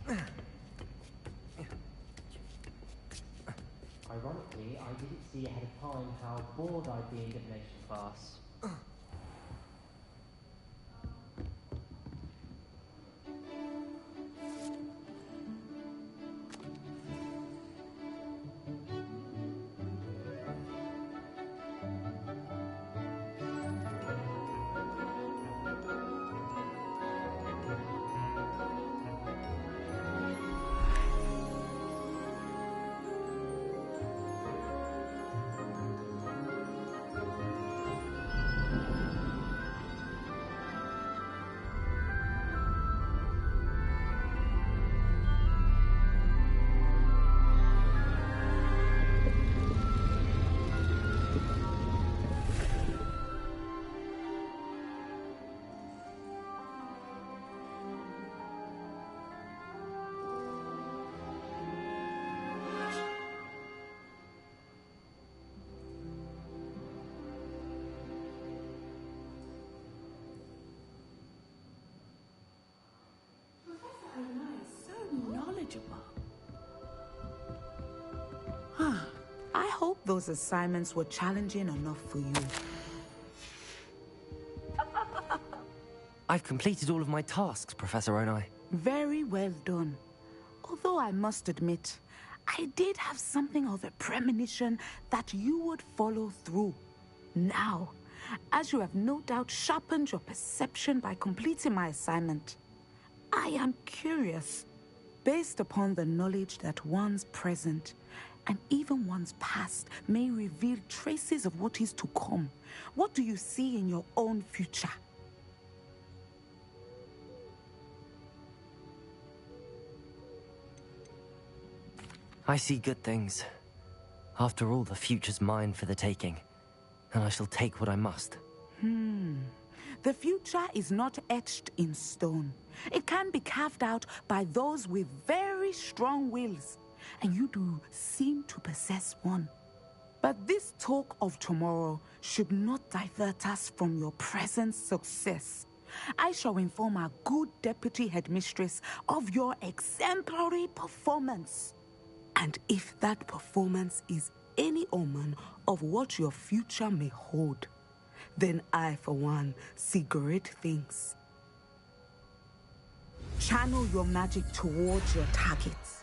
Ironically, I didn't see ahead of time how bored I'd be in divination class. I hope those assignments were challenging enough for you. I've completed all of my tasks, Professor Onai. Very well done. Although I must admit, I did have something of a premonition that you would follow through. Now, as you have no doubt sharpened your perception by completing my assignment, I am curious, based upon the knowledge that one's present and even one's past may reveal traces of what is to come. What do you see in your own future? I see good things. After all, the future's mine for the taking, and I shall take what I must. The future is not etched in stone. It can be carved out by those with very strong wills, and you do seem to possess one. But this talk of tomorrow should not divert us from your present success. I shall inform our good deputy headmistress of your exemplary performance. And if that performance is any omen of what your future may hold, then I, for one, see great things. Channel your magic towards your targets.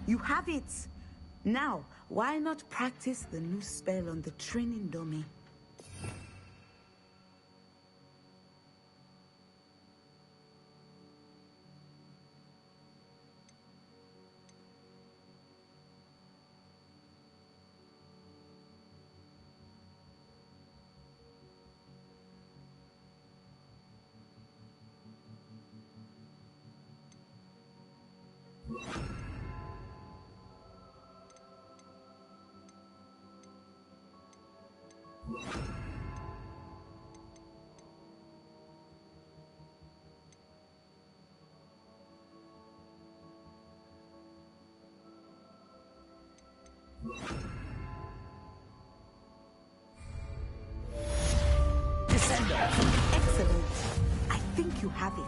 You have it! Now, why not practice the new spell on the training dummy? Excellent. I think you have it.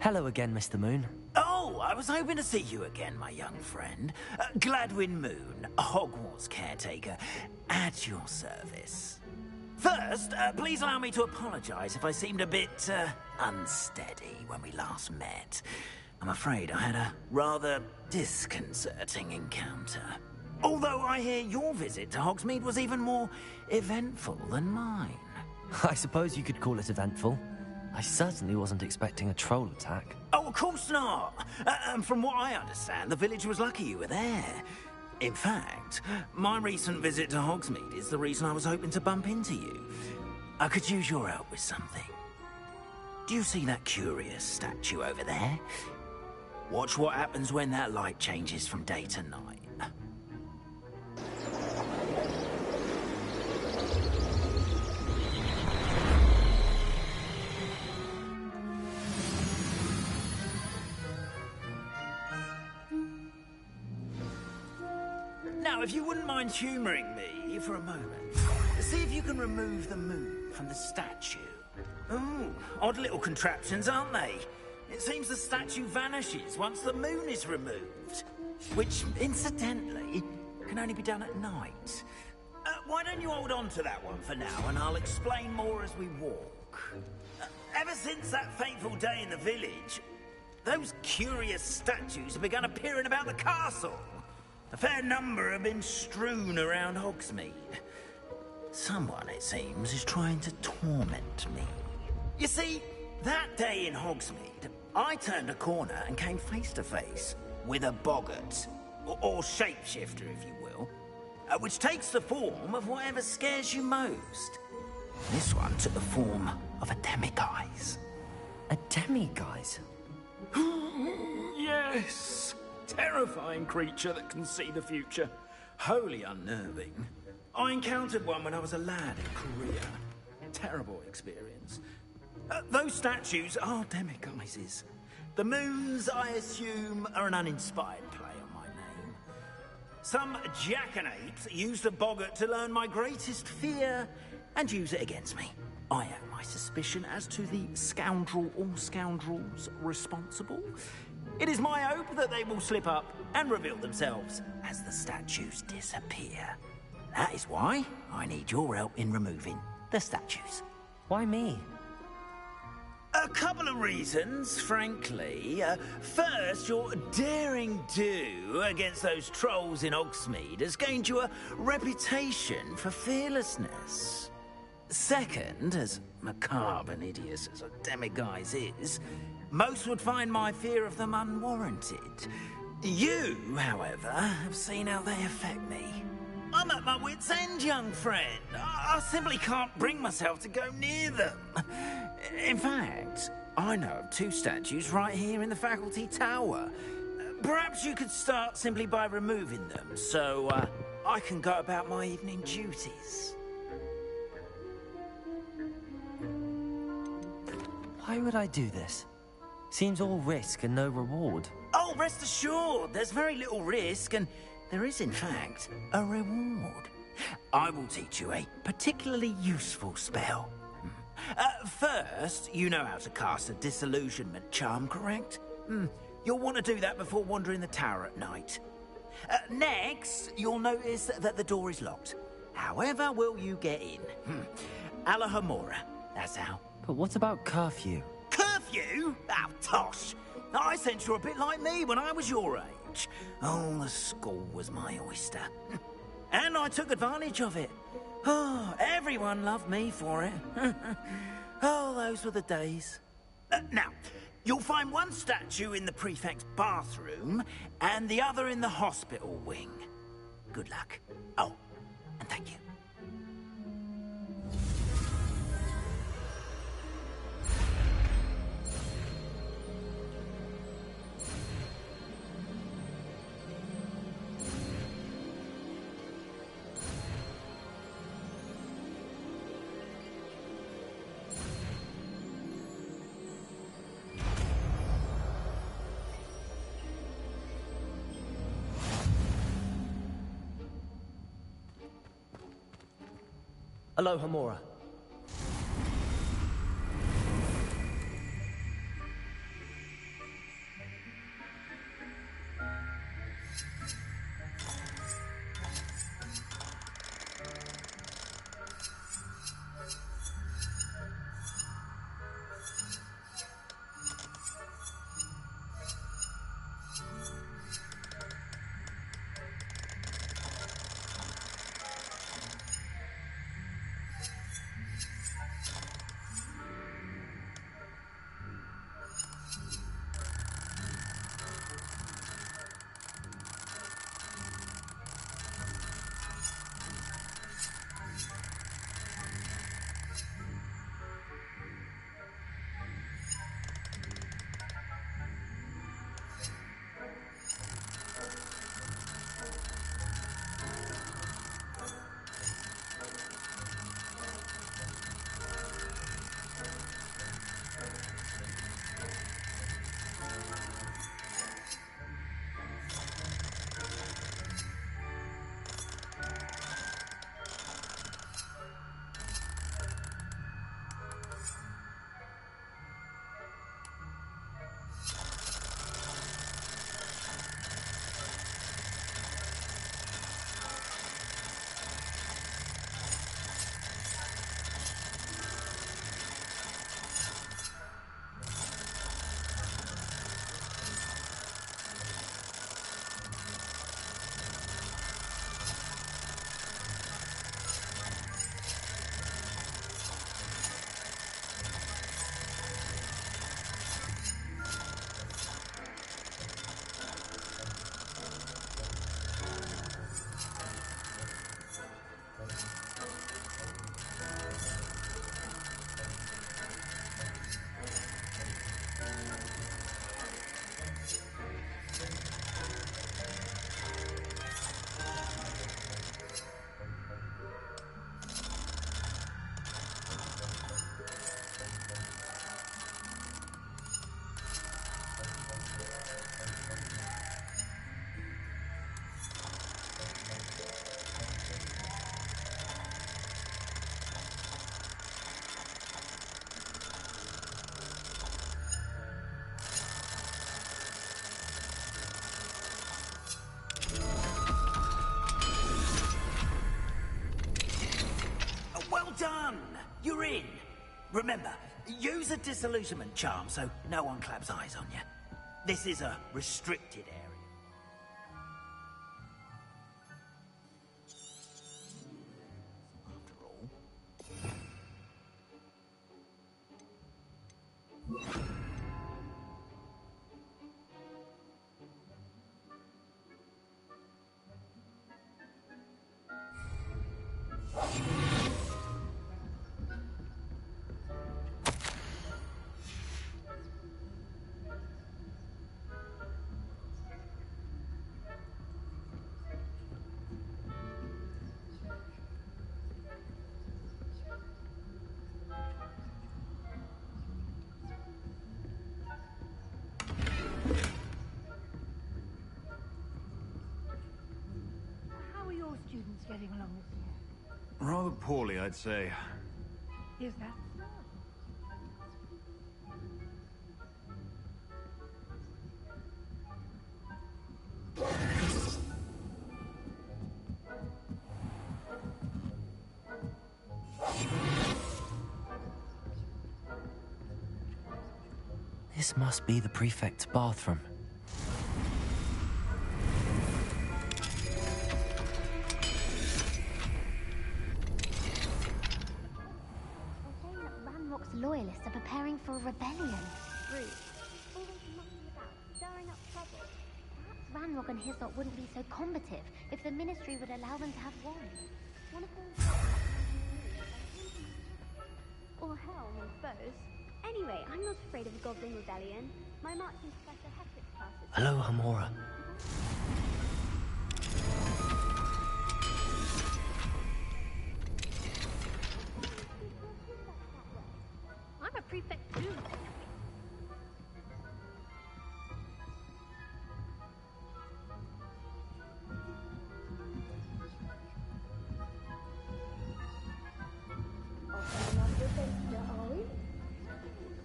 Hello again, Mr. Moon. Oh, I was hoping to see you again, my young friend. Gladwin Moon, Hogwarts caretaker, at your service. First, please allow me to apologize if I seemed a bit, unsteady when we last met. I'm afraid I had a rather disconcerting encounter. Although I hear your visit to Hogsmeade was even more eventful than mine. I suppose you could call it eventful. I certainly wasn't expecting a troll attack. Oh, of course not. And from what I understand, the village was lucky you were there. In fact, my recent visit to Hogsmeade is the reason I was hoping to bump into you. I could use your help with something. Do you see that curious statue over there? Watch what happens when that light changes from day to night. Now, if you wouldn't mind humouring me for a moment, see if you can remove the moon from the statue. Ooh, odd little contraptions, aren't they? It seems the statue vanishes once the moon is removed. Which, incidentally, can only be done at night. Why don't you hold on to that one for now, and I'll explain more as we walk. Ever since that fateful day in the village, those curious statues have begun appearing about the castle. A fair number have been strewn around Hogsmeade. Someone, it seems, is trying to torment me. You see, that day in Hogsmeade, I turned a corner and came face to face with a boggart, or shapeshifter, if you will, which takes the form of whatever scares you most. This one took the form of a demiguise. A demiguise? Yes! Terrifying creature that can see the future. Wholly unnerving. I encountered one when I was a lad in Korea. Terrible experience. Those statues are demiguises. The moons, I assume, are an uninspired play on my name. Some jackanapes used a boggart to learn my greatest fear and use it against me. I have my suspicion as to the scoundrel or scoundrels responsible. It is my hope that they will slip up and reveal themselves as the statues disappear. That is why I need your help in removing the statues. Why me? A couple of reasons, frankly. First, your daring do against those trolls in Hogsmeade has gained you a reputation for fearlessness. Second, as macabre and hideous as a demiguise is, most would find my fear of them unwarranted. You, however, have seen how they affect me. I'm at my wit's end, young friend. I simply can't bring myself to go near them. In fact, I know of two statues right here in the faculty tower. Perhaps you could start simply by removing them, so I can go about my evening duties. Why would I do this? Seems all risk and no reward. Oh, rest assured, there's very little risk, and there is, in fact, a reward. I will teach you a particularly useful spell. First, you know how to cast a disillusionment charm, correct? You'll want to do that before wandering the tower at night. Next, you'll notice that the door is locked. However will you get in? Alahomora, that's how. But what about curfew? Curfew? Oh, tosh. I sense you're a bit like me when I was your age. Oh, the school was my oyster. And I took advantage of it. Oh, everyone loved me for it. Oh, those were the days. Now, you'll find one statue in the prefect's bathroom and the other in the hospital wing. Good luck. Oh, and thank you. Alohomora. Remember, use a disillusionment charm so no one claps eyes on you. This is a restricted area. After all. Students getting along this year? Rather poorly, I'd say. Is that so? This must be the prefect's bathroom. Loyalists are preparing for a rebellion. Rude. Always mucking about, stirring up trouble. Perhaps Ranrock and Hyssop wouldn't be so combative if the Ministry would allow them to have wands. One of those... Or helm, I suppose. Anyway, I'm not afraid of a goblin rebellion. My marching Professor Hector's classes... Hello, Hamora. I'm a prefect too.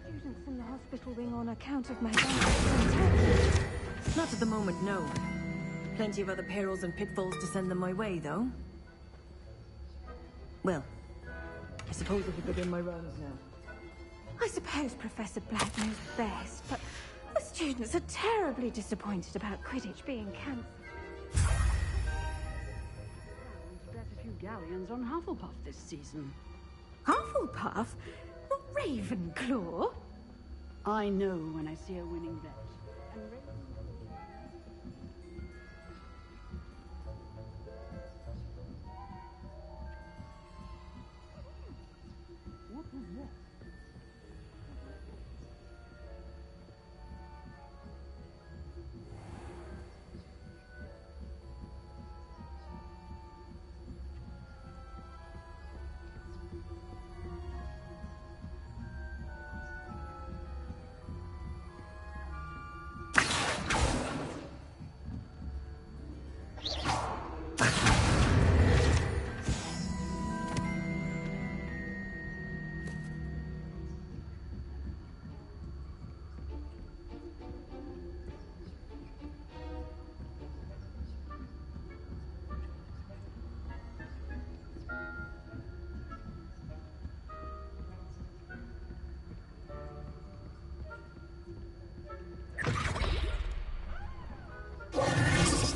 Students in the hospital wing on account of my daughter's. Not at the moment, no. Plenty of other perils and pitfalls to send them my way, though. Well, I suppose I could begin my rounds now. I suppose Professor Black knows best, but the students are terribly disappointed about Quidditch being cancelled. We bet a few galleons on Hufflepuff this season. Hufflepuff? Not Ravenclaw? I know when I see a winning bet. And what was this?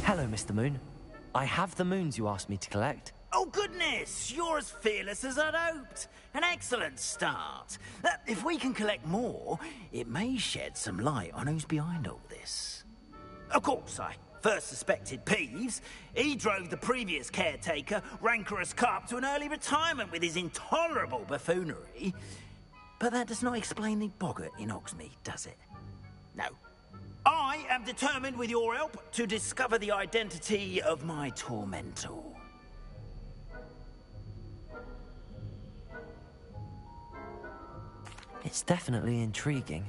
Hello, Mr. Moon. I have the moons you asked me to collect. Oh, goodness! You're as fearless as I'd hoped. An excellent start. If we can collect more, it may shed some light on who's behind all this. Of course, I first suspected Peeves. He drove the previous caretaker, Rancorous Carp, to an early retirement with his intolerable buffoonery. But that does not explain the boggart in Hogsmeade, does it? No. I am determined, with your help, to discover the identity of my tormentor. It's definitely intriguing.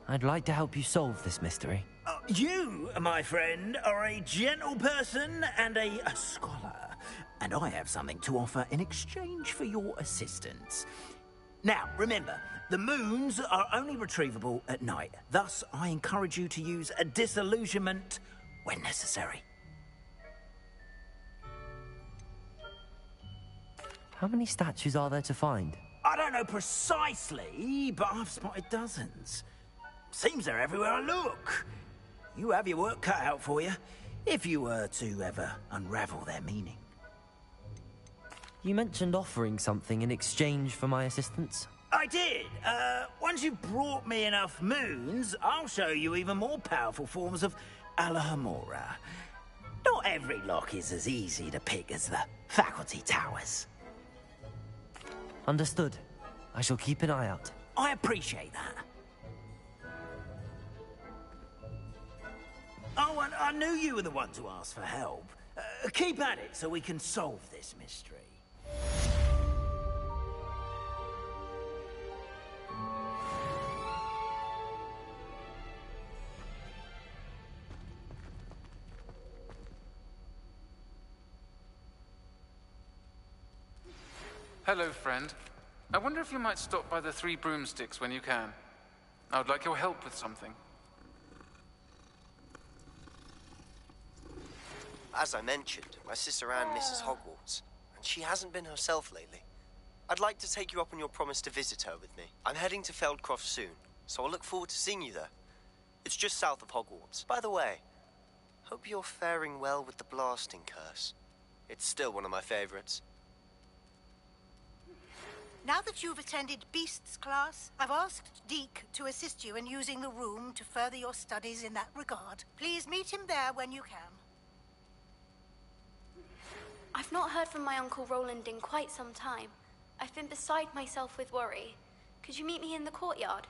I'd like to help you solve this mystery. You, my friend, are a gentle person and a scholar, and I have something to offer in exchange for your assistance. Now, remember, the moons are only retrievable at night. Thus, I encourage you to use a disillusionment when necessary. How many statues are there to find? I don't know precisely, but I've spotted dozens. Seems they're everywhere I look. You have your work cut out for you, if you were to ever unravel their meaning. You mentioned offering something in exchange for my assistance? I did. Once you've brought me enough moons, I'll show you even more powerful forms of Alohomora. Not every lock is as easy to pick as the faculty towers. Understood. I shall keep an eye out. I appreciate that. Oh, and I knew you were the one to ask for help. Keep at it so we can solve this mystery. Hello, friend. I wonder if you might stop by the Three Broomsticks when you can. I would like your help with something. As I mentioned, my sister Anne misses Hogwarts, and she hasn't been herself lately. I'd like to take you up on your promise to visit her with me. I'm heading to Feldcroft soon, so I'll look forward to seeing you there. It's just south of Hogwarts. By the way, hope you're faring well with the blasting curse. It's still one of my favorites. Now that you've attended Beasts class, I've asked Deke to assist you in using the room to further your studies in that regard. Please meet him there when you can. I've not heard from my Uncle Roland in quite some time. I've been beside myself with worry. Could you meet me in the courtyard?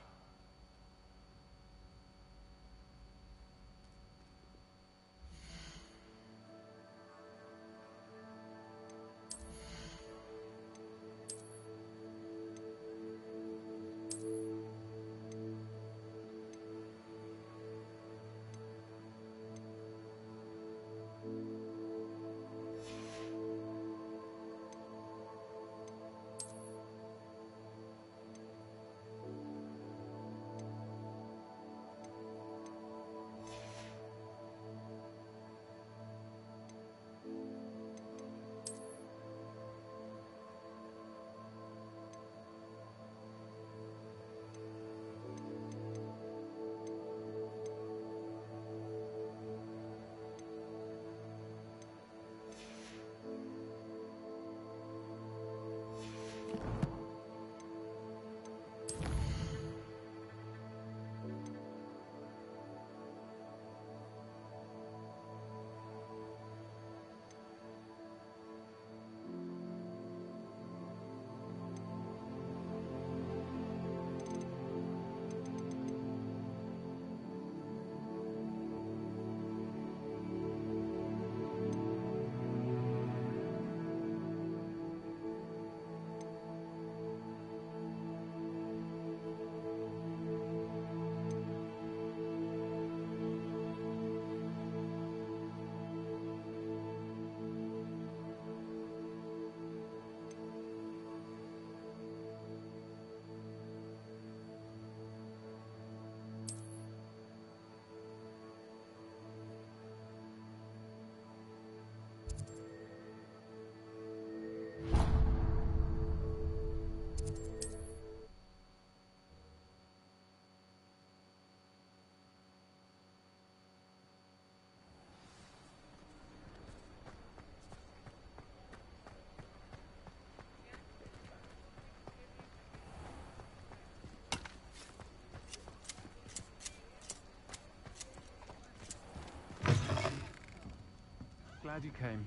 Glad you came.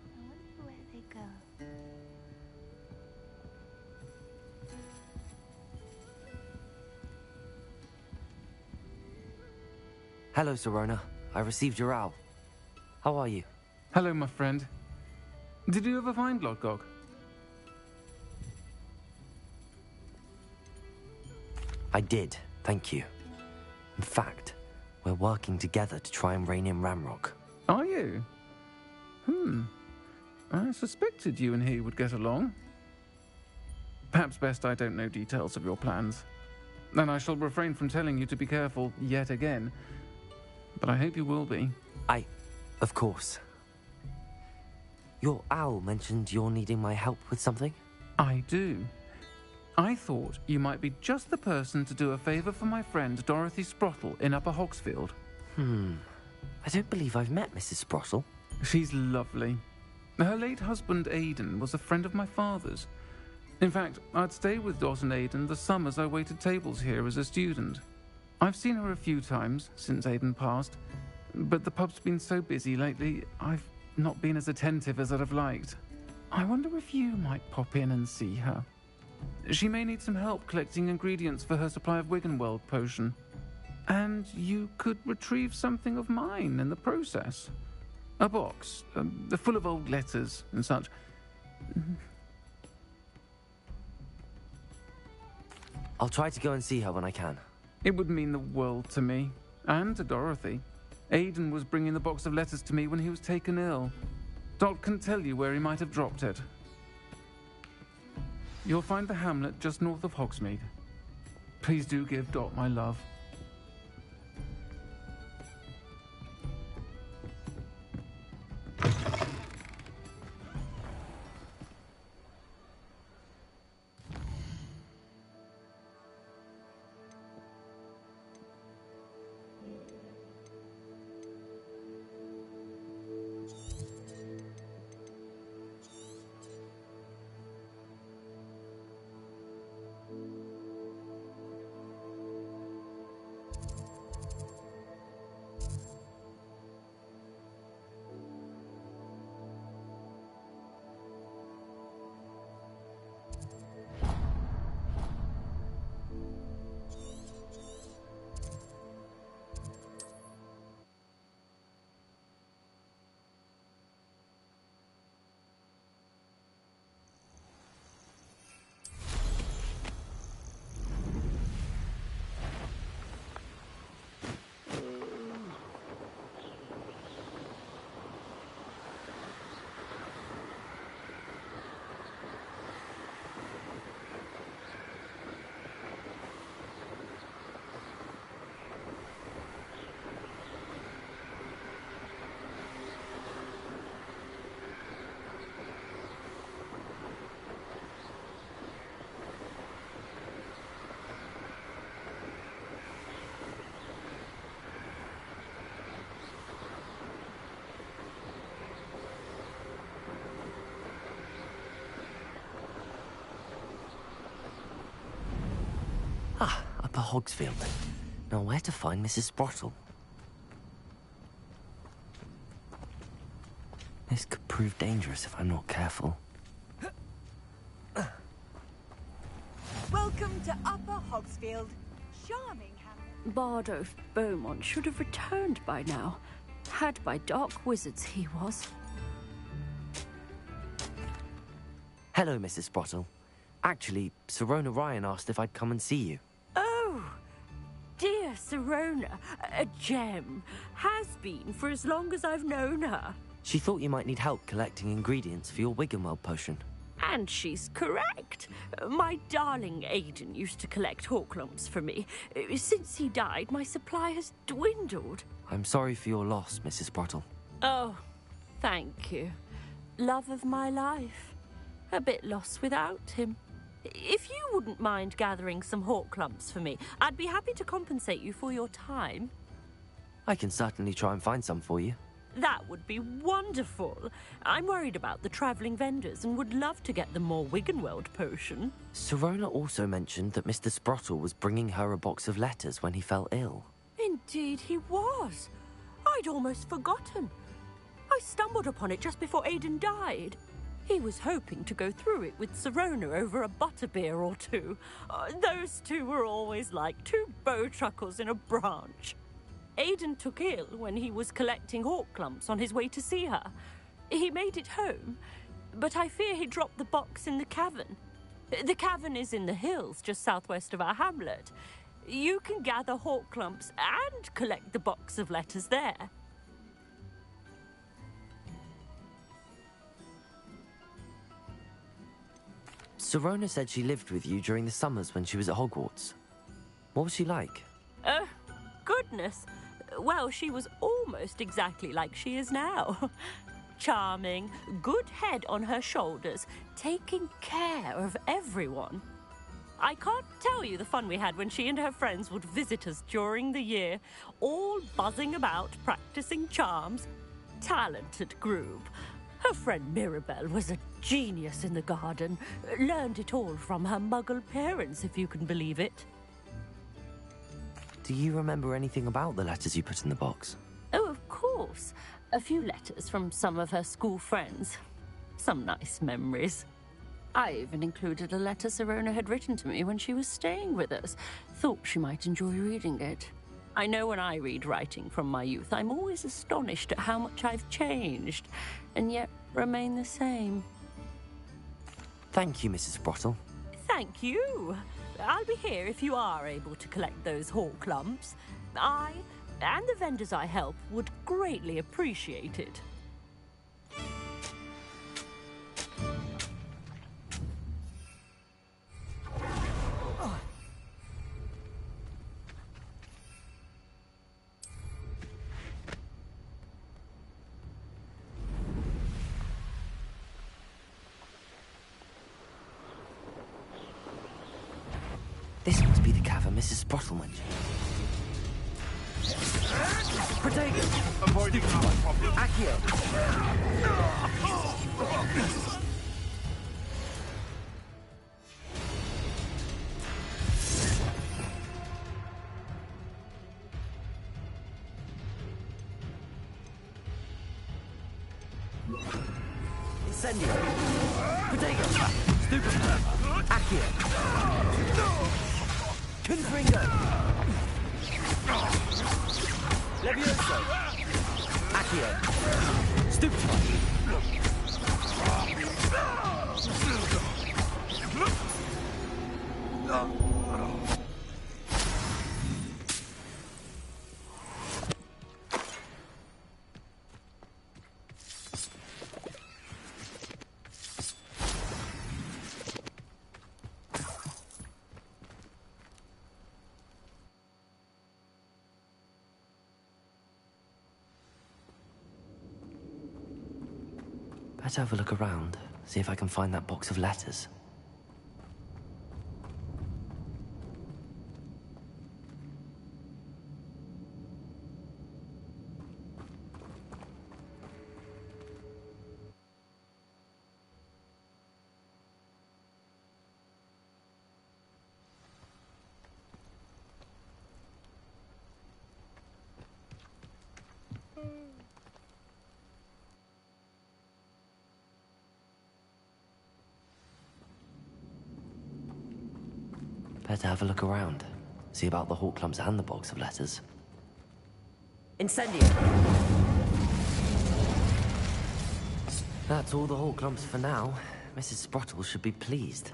I wonder where they go. Hello, Serona. I received your owl. How are you? Hello, my friend. Did you ever find Lodgog? I did, thank you. In fact, we're working together to try and rein in Ramrock. Are you? I suspected you and he would get along. Perhaps best I don't know details of your plans. And I shall refrain from telling you to be careful yet again. But I hope you will be. Of course. Your owl mentioned you're needing my help with something? I do. I thought you might be just the person to do a favour for my friend Dorothy Sprottle in Upper Hogsfield. I don't believe I've met Mrs. Sprottle. She's lovely. Her late husband Aidan was a friend of my father's. In fact, I'd stay with Dot and Aidan the summers I waited tables here as a student. I've seen her a few times since Aidan passed, but the pub's been so busy lately, I've not been as attentive as I'd have liked. I wonder if you might pop in and see her. She may need some help collecting ingredients for her supply of Wiggenweld potion. And you could retrieve something of mine in the process. A box, full of old letters and such. I'll try to go and see her when I can. It would mean the world to me, and to Dorothy. Aidan was bringing the box of letters to me when he was taken ill. Dot can tell you where he might have dropped it. You'll find the hamlet just north of Hogsmeade. Please do give Dot my love. Upper Hogsfield. Now where to find Mrs. Sprottle? This could prove dangerous if I'm not careful. Welcome to Upper Hogsfield. Charming hamlet. Bardolph Beaumont should have returned by now. Had by dark wizards he was. Hello, Mrs. Sprottle. Actually, Sirona Ryan asked if I'd come and see you. Oh, dear Sirona, a gem. Has been for as long as I've known her. She thought you might need help collecting ingredients for your Wiggenweld potion. And she's correct. My darling Aidan used to collect Horklumps for me. Since he died, my supply has dwindled. I'm sorry for your loss, Mrs. Sprottle. Oh, thank you. Love of my life. A bit lost without him. If you wouldn't mind gathering some Horklumps for me, I'd be happy to compensate you for your time. I can certainly try and find some for you. That would be wonderful. I'm worried about the travelling vendors and would love to get them more Wiggenweld potion. Sirona also mentioned that Mr. Sprottle was bringing her a box of letters when he fell ill. Indeed he was. I'd almost forgotten. I stumbled upon it just before Aidan died. He was hoping to go through it with Sirona over a butterbeer or two. Those two were always like two bowtruckles in a branch. Aidan took ill when he was collecting Horklumps on his way to see her. He made it home, but I fear he dropped the box in the cavern. The cavern is in the hills just southwest of our hamlet. You can gather Horklumps and collect the box of letters there. Sirona said she lived with you during the summers when she was at Hogwarts. What was she like? Oh, goodness. Well, she was almost exactly like she is now. Charming, good head on her shoulders, taking care of everyone. I can't tell you the fun we had when she and her friends would visit us during the year, all buzzing about, practicing charms. Talented group. Her friend Mirabelle was a genius in the garden. Learned it all from her muggle parents, if you can believe it. Do you remember anything about the letters you put in the box? Oh, of course. A few letters from some of her school friends. Some nice memories. I even included a letter Sirona had written to me when she was staying with us. Thought she might enjoy reading it. I know when I read writing from my youth, I'm always astonished at how much I've changed, and yet remain the same. Thank you, Mrs. Sprottle. Thank you. I'll be here if you are able to collect those hawk lumps. I, and the vendors I help, would greatly appreciate it. This must be the cavern Mrs. Sprottle mentioned. Protego! Avoiding our problem. Accio! Incendio! Protego! Stupid! Accio! Confringo! Levioso! Accio! Stupefy! Better have a look around, see if I can find that box of letters. Better have a look around. See about the hawk clumps and the box of letters. Incendio! That's all the hawk clumps for now. Mrs. Sprottle should be pleased.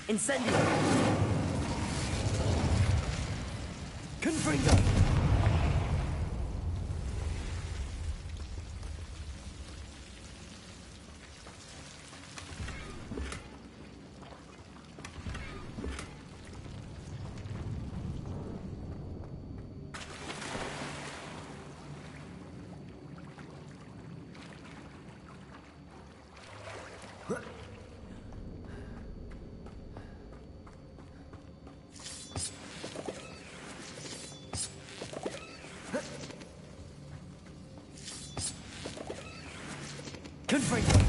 Incendio! Confringo! Confringo!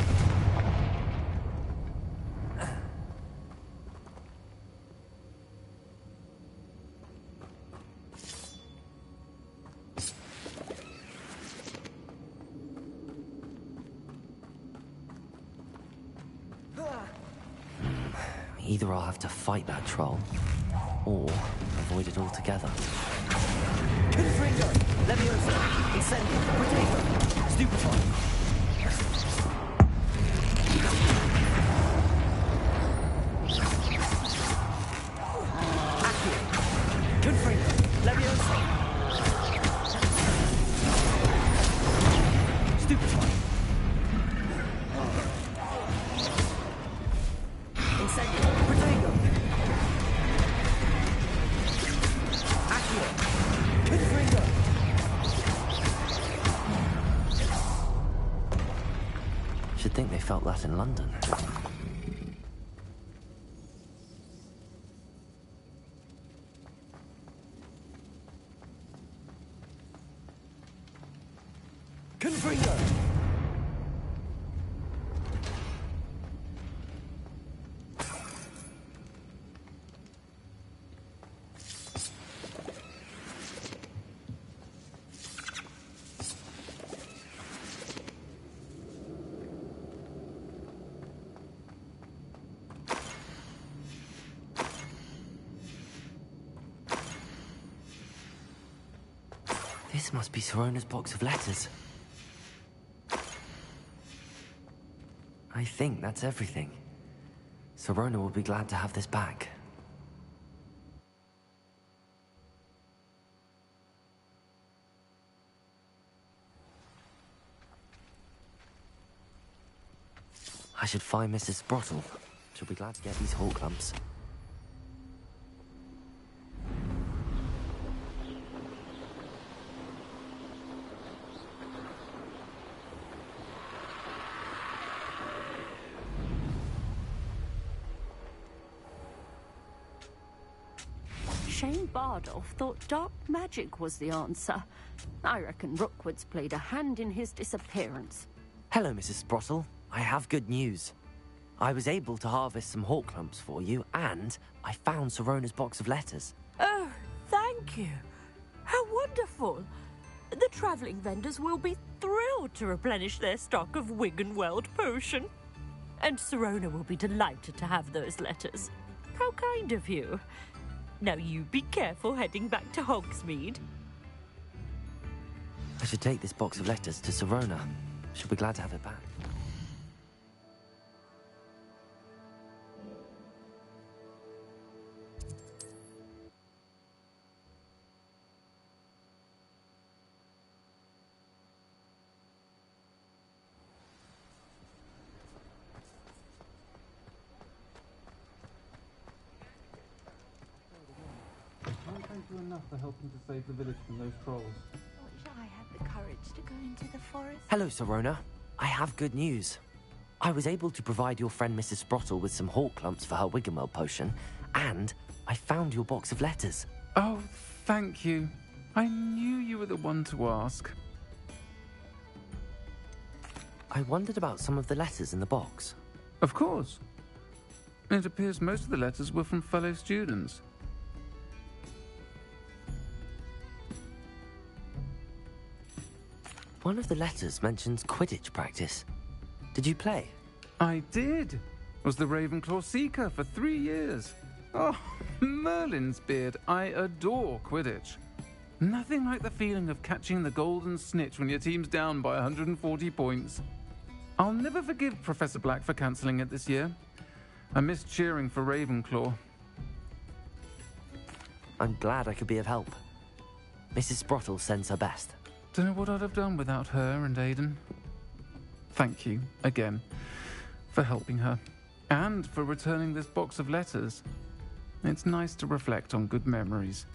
Either I'll have to fight that troll, or avoid it altogether. Confringo! Leviosa! Incendio! Potato! Stupefy! Accio! Confringo! Leviosa! Stupefy! Incendio! Potato! Accio! Confringo! Should think they felt that in London. Confringo! This must be Sorona's box of letters. I think that's everything. Sorona will be glad to have this back. I should find Mrs. Sprottle. She'll be glad to get these hawk lumps. Shane Bardolph thought dark magic was the answer. I reckon Rookwood's played a hand in his disappearance. Hello, Mrs. Sprottle. I have good news. I was able to harvest some hawk lumps for you, and I found Sorona's box of letters. Oh, thank you. How wonderful. The travelling vendors will be thrilled to replenish their stock of Wiggenweld potion. And Sorona will be delighted to have those letters. How kind of you. Now you be careful heading back to Hogsmeade. I should take this box of letters to Sorona. She'll be glad to have it back. Thank you enough for helping to save the village from those trolls. Wish I had the courage to go into the forest. Hello, Sorona. I have good news. I was able to provide your friend Mrs. Sprottle with some hawk lumps for her Wiggenweld potion, and I found your box of letters. Oh, thank you. I knew you were the one to ask. I wondered about some of the letters in the box. Of course. It appears most of the letters were from fellow students. One of the letters mentions Quidditch practice. Did you play? I did. Was the Ravenclaw Seeker for 3 years. Oh, Merlin's beard. I adore Quidditch. Nothing like the feeling of catching the golden snitch when your team's down by 140 points. I'll never forgive Professor Black for cancelling it this year. I missed cheering for Ravenclaw. I'm glad I could be of help. Mrs. Sprottle sends her best. Don't know what I'd have done without her and Aidan. Thank you, again, for helping her. And for returning this box of letters. It's nice to reflect on good memories.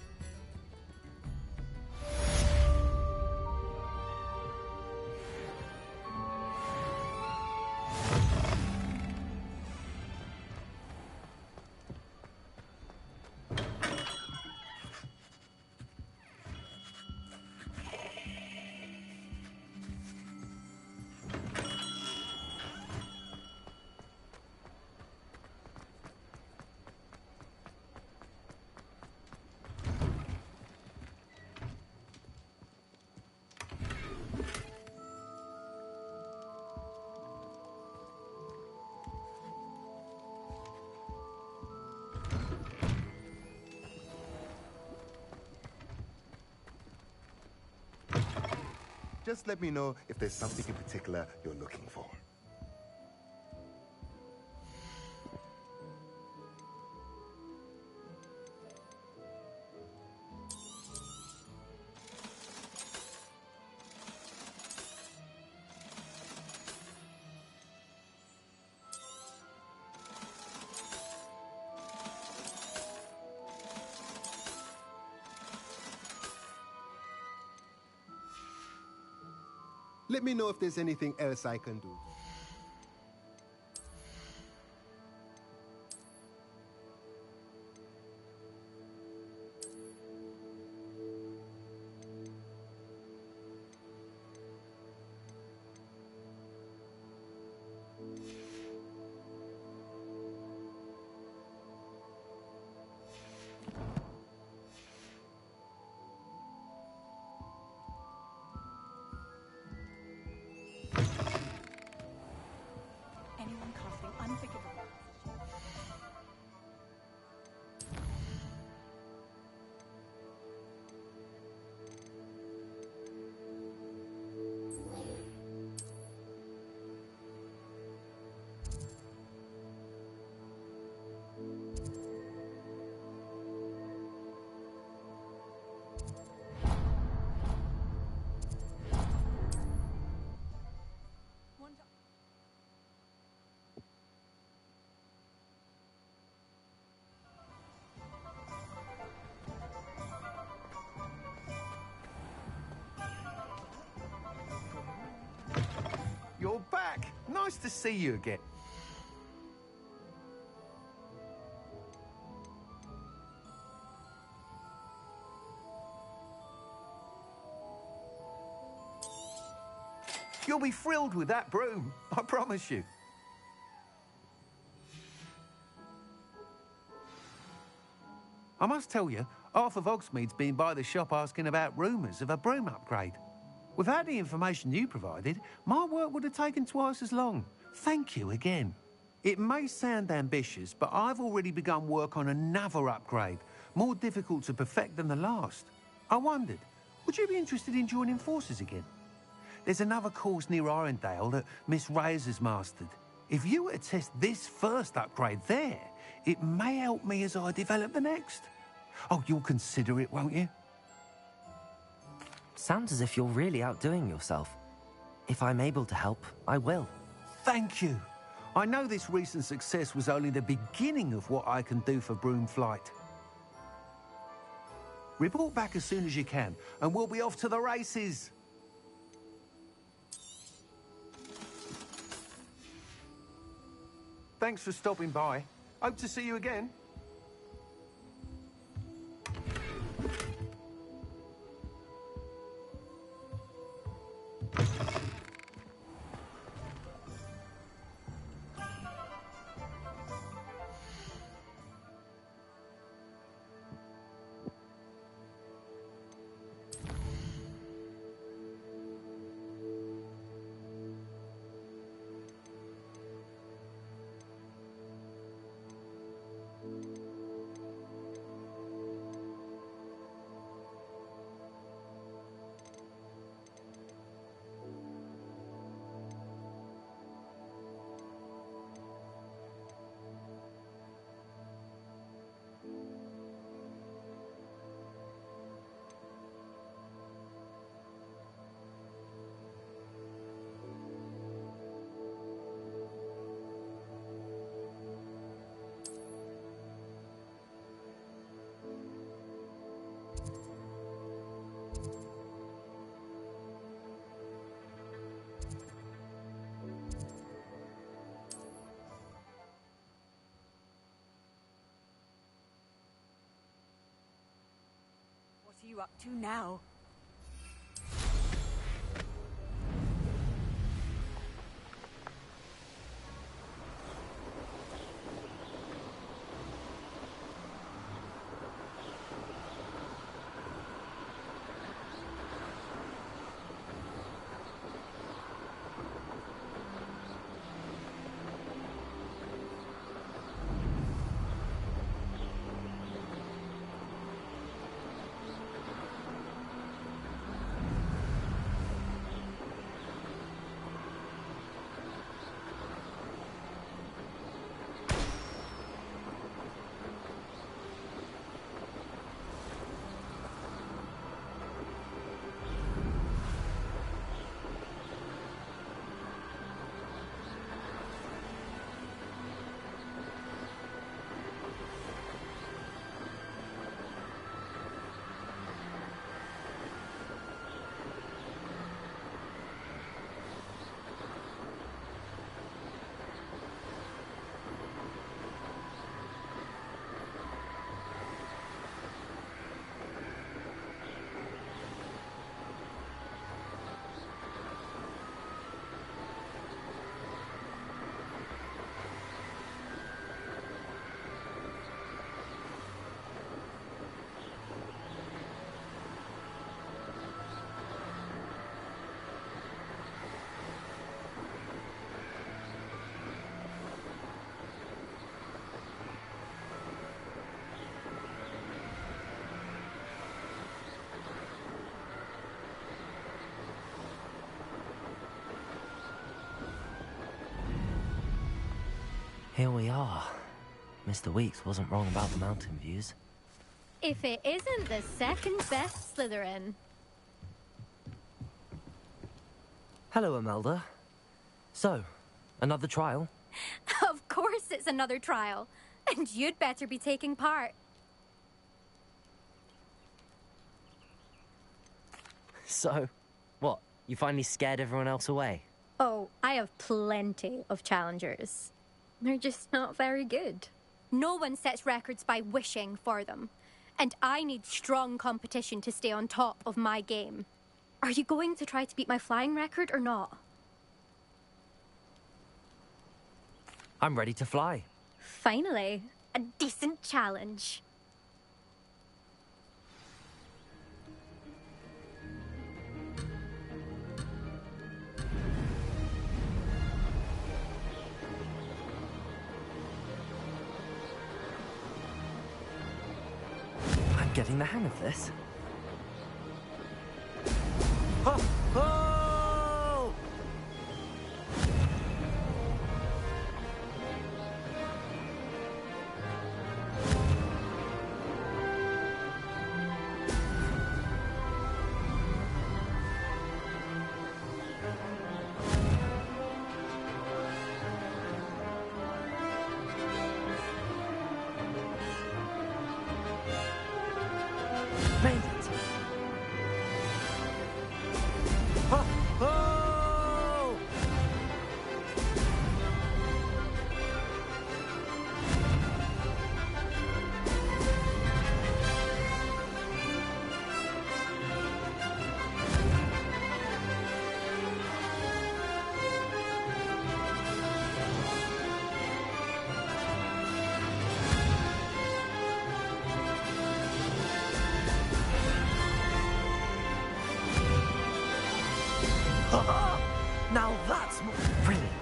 Just let me know if there's something in particular you're looking for. Let me know if there's anything else I can do. Anyone casting unforgivable. You're back! Nice to see you again. You'll be thrilled with that broom, I promise you. I must tell you, half of Hogsmeade's been by the shop asking about rumours of a broom upgrade. Without the information you provided, my work would have taken twice as long. Thank you again. It may sound ambitious, but I've already begun work on another upgrade, more difficult to perfect than the last. I wondered, would you be interested in joining forces again? There's another course near Arendale that Miss Reyes has mastered. If you were to test this first upgrade there, it may help me as I develop the next. Oh, you'll consider it, won't you? Sounds as if you're really outdoing yourself. If I'm able to help, I will. Thank you. I know this recent success was only the beginning of what I can do for broom flight. Report back as soon as you can, and we'll be off to the races. Thanks for stopping by. Hope to see you again. What are you up to now? Here we are. Mr. Weeks wasn't wrong about the mountain views. If it isn't the second best Slytherin. Hello, Imelda. So, another trial? Of course it's another trial. And you'd better be taking part. So, what? You finally scared everyone else away? Oh, I have plenty of challengers. They're just not very good. No one sets records by wishing for them. And I need strong competition to stay on top of my game. Are you going to try to beat my flying record or not? I'm ready to fly. Finally, a decent challenge. I'm getting the hang of this. Oh! Oh! Made it! Oh! Oh! Now that's brilliant.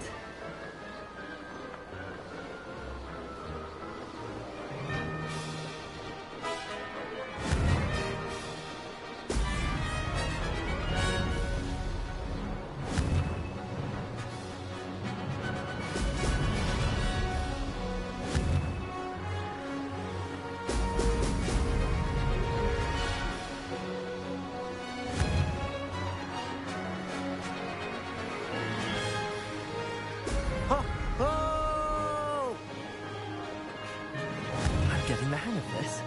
Oh! Oh! I'm getting the hang of this.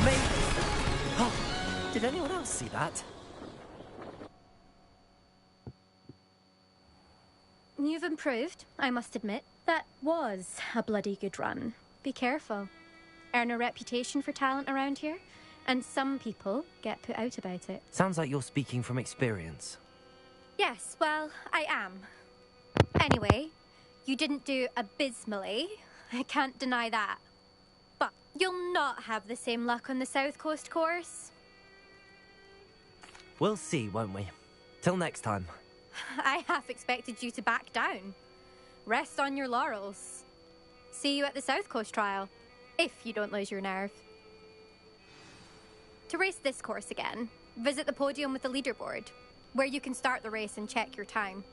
Maybe. Oh, did anyone else see that? You've improved, I must admit. That was a bloody good run. Be careful. Earn a reputation for talent around here, and some people get put out about it. Sounds like you're speaking from experience. Yes, well, I am. Anyway, you didn't do abysmally. I can't deny that. But you'll not have the same luck on the South Coast course. We'll see, won't we? Till next time. I half expected you to back down. Rest on your laurels. See you at the South Coast trial, if you don't lose your nerve. To race this course again, visit the podium with the leaderboard, where you can start the race and check your time.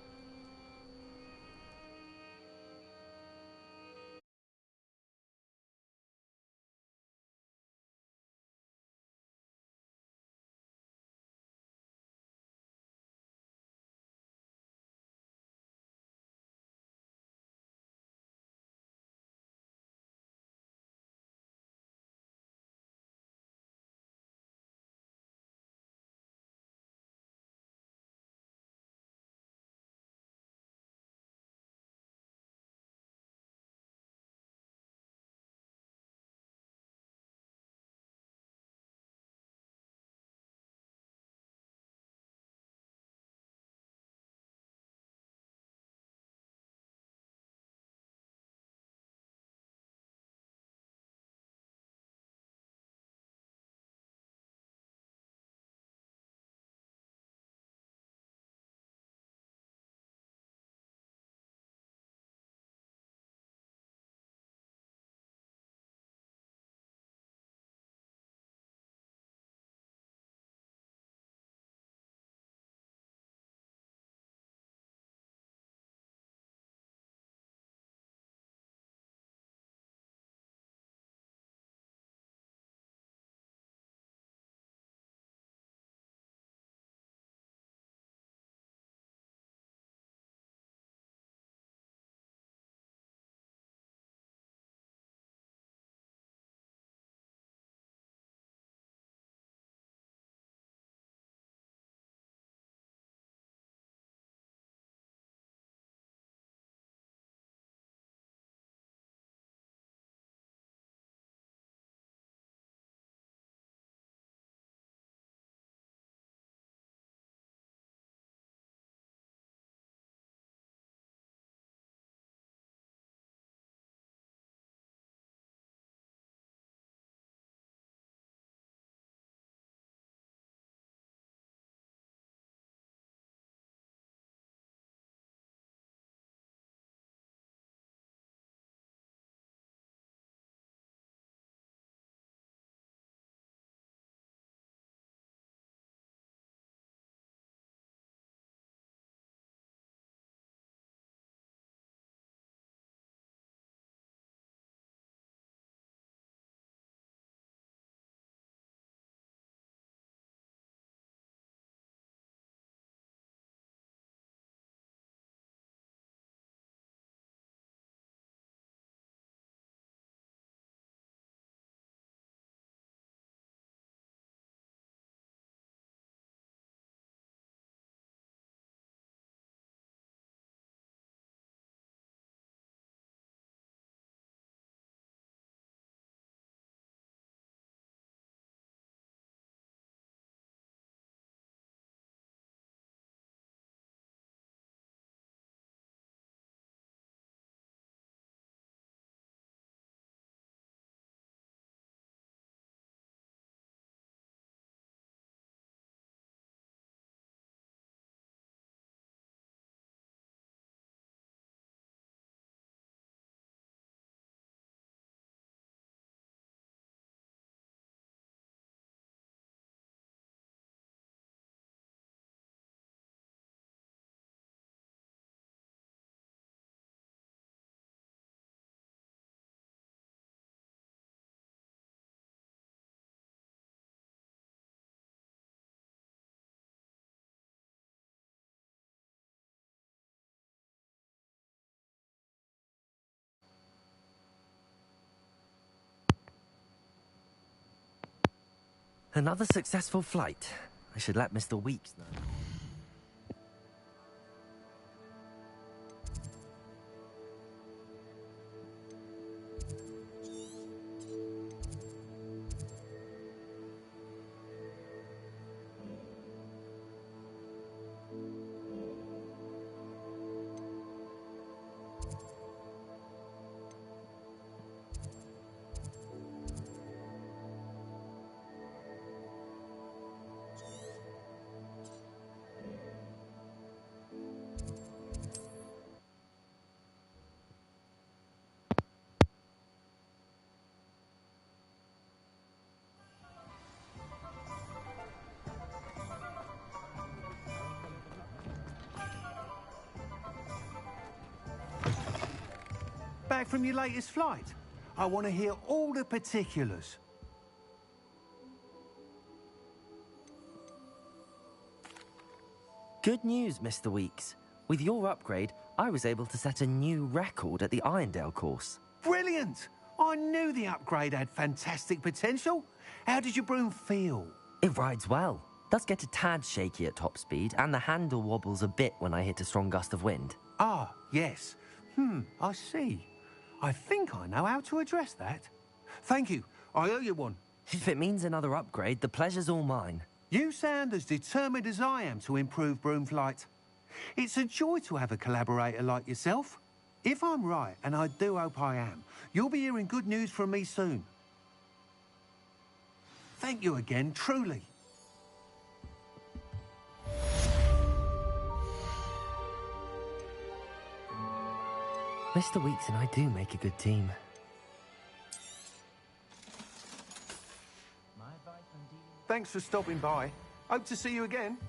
Another successful flight. I should let Mr. Weeks know. Back from your latest flight? I want to hear all the particulars. Good news, Mr. Weeks. With your upgrade, I was able to set a new record at the Irondale course. Brilliant! I knew the upgrade had fantastic potential. How did your broom feel? It rides well. Does get a tad shaky at top speed, and the handle wobbles a bit when I hit a strong gust of wind. Ah, yes. I see. I think I know how to address that. Thank you. I owe you one. If it means another upgrade, the pleasure's all mine. You sound as determined as I am to improve broom flight. It's a joy to have a collaborator like yourself. If I'm right, and I do hope I am, you'll be hearing good news from me soon. Thank you again, truly. Mr. Weeks and I do make a good team. Thanks for stopping by. Hope to see you again.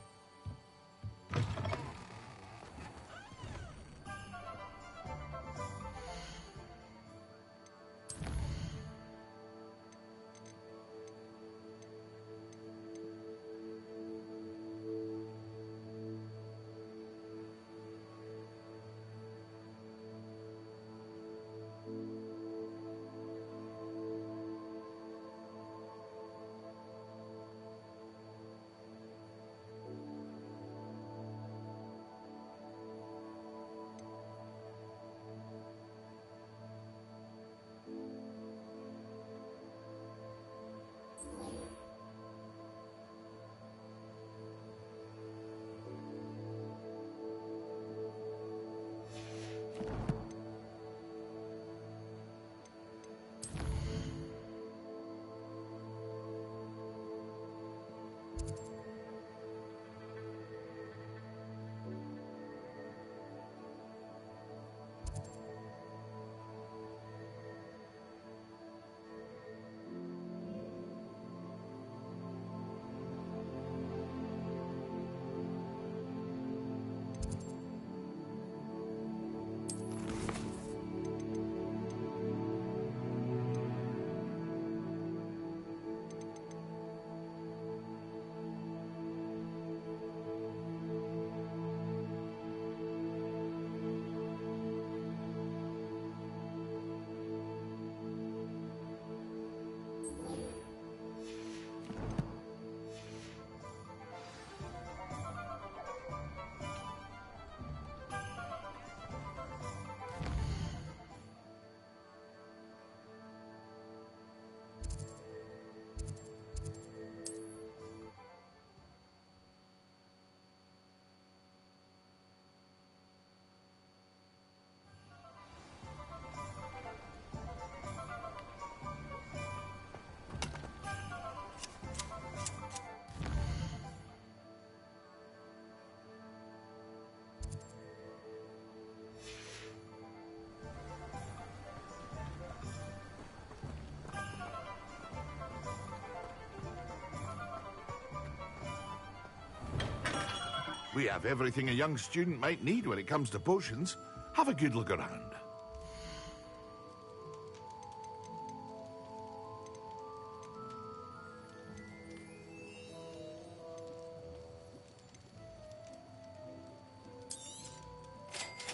We have everything a young student might need when it comes to potions. Have a good look around.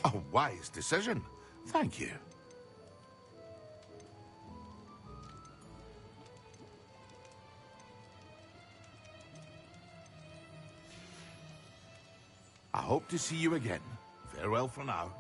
A wise decision. Thank you. I hope to see you again. Farewell for now.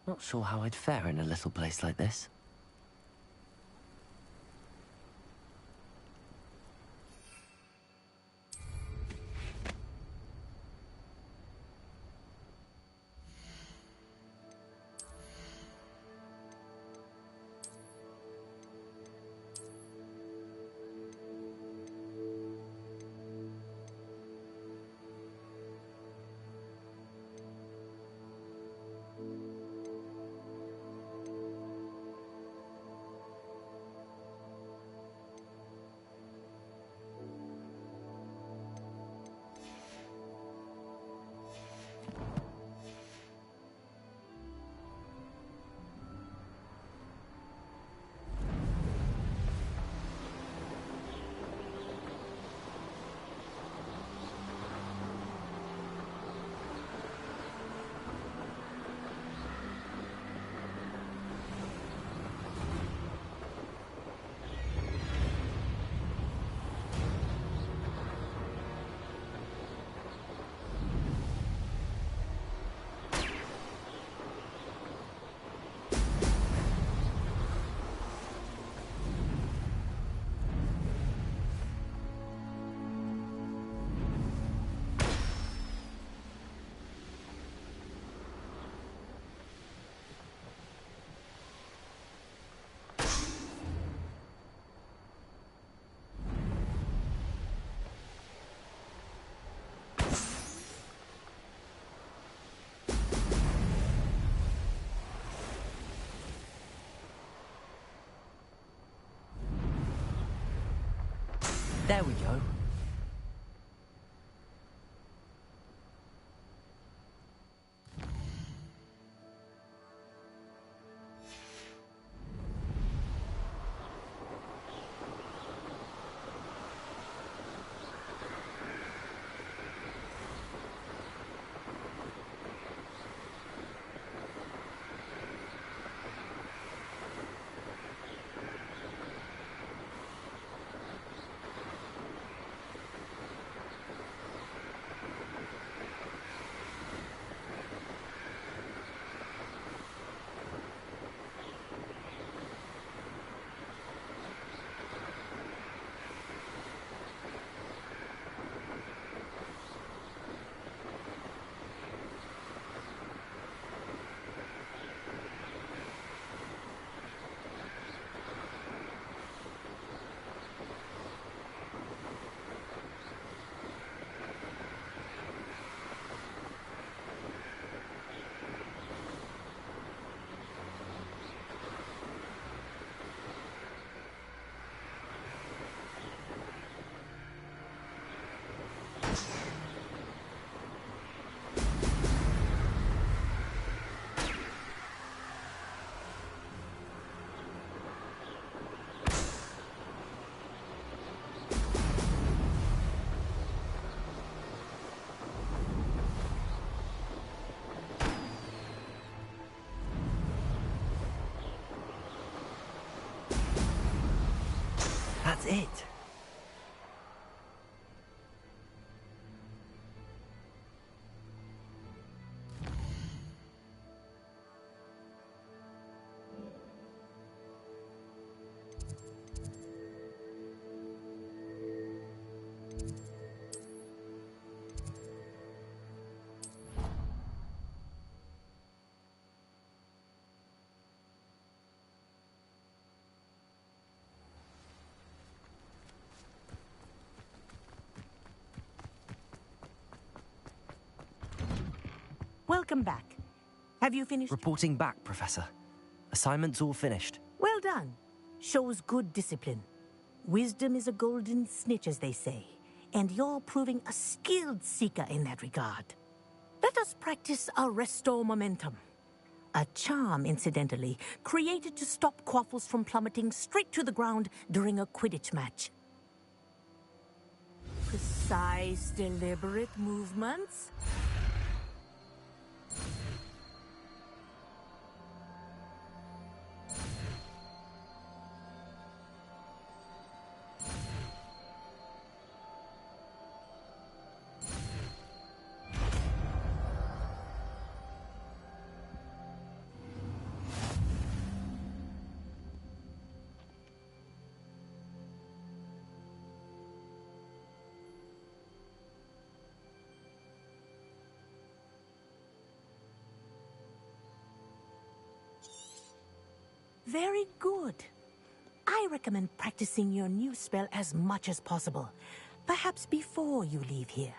Not sure how I'd fare in a little place like this. There we go. That's it. Welcome back. Have you finished? Reporting back, Professor. Assignment's all finished. Well done. Shows good discipline. Wisdom is a golden snitch, as they say, and you're proving a skilled seeker in that regard. Let us practice a restore momentum. A charm, incidentally, created to stop quaffles from plummeting straight to the ground during a Quidditch match. Precise, deliberate movements. Very good. I recommend practicing your new spell as much as possible, perhaps before you leave here.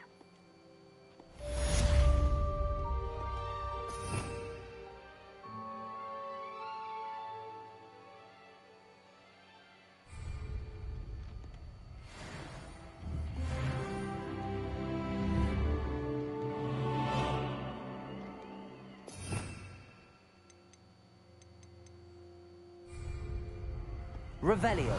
Revelio.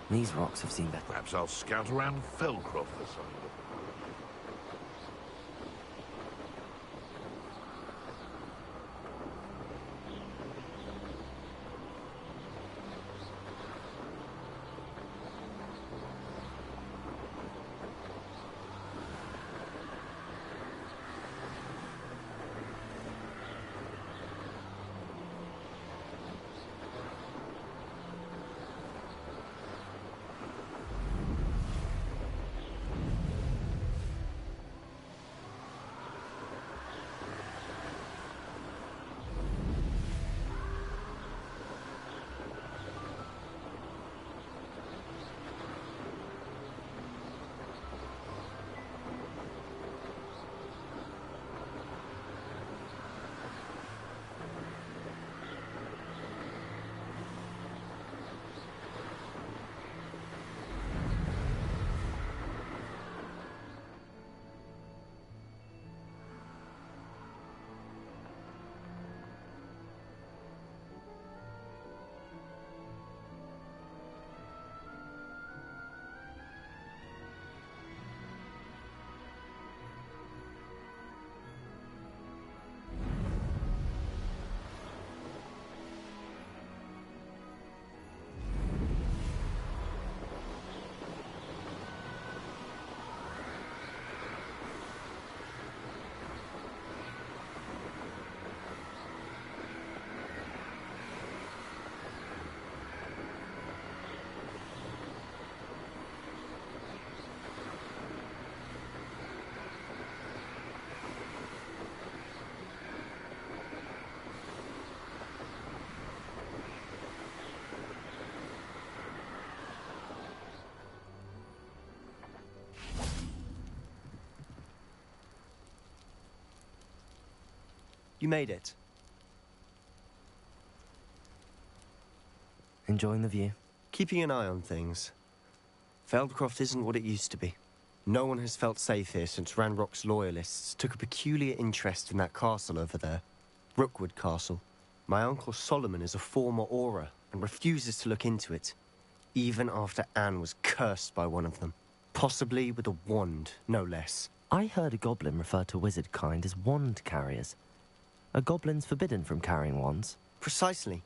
These rocks have seen better. Perhaps I'll scout around Felcroft for some. You made it. Enjoying the view? Keeping an eye on things. Feldcroft isn't what it used to be. No one has felt safe here since Ranrock's loyalists took a peculiar interest in that castle over there. Rookwood Castle. My uncle Solomon is a former Auror and refuses to look into it, even after Anne was cursed by one of them. Possibly with a wand, no less. I heard a goblin refer to wizard kind as wand carriers. Are goblins forbidden from carrying wands? Precisely.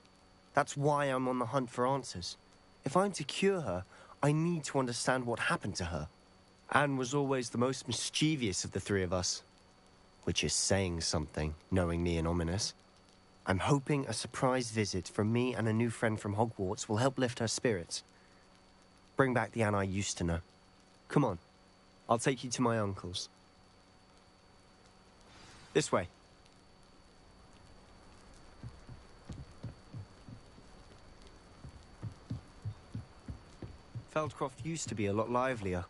That's why I'm on the hunt for answers. If I'm to cure her, I need to understand what happened to her. Anne was always the most mischievous of the three of us. Which is saying something, knowing me and Ominous. I'm hoping a surprise visit from me and a new friend from Hogwarts will help lift her spirits. Bring back the Anne I used to know. Come on, I'll take you to my uncle's. This way. Feldcroft used to be a lot livelier.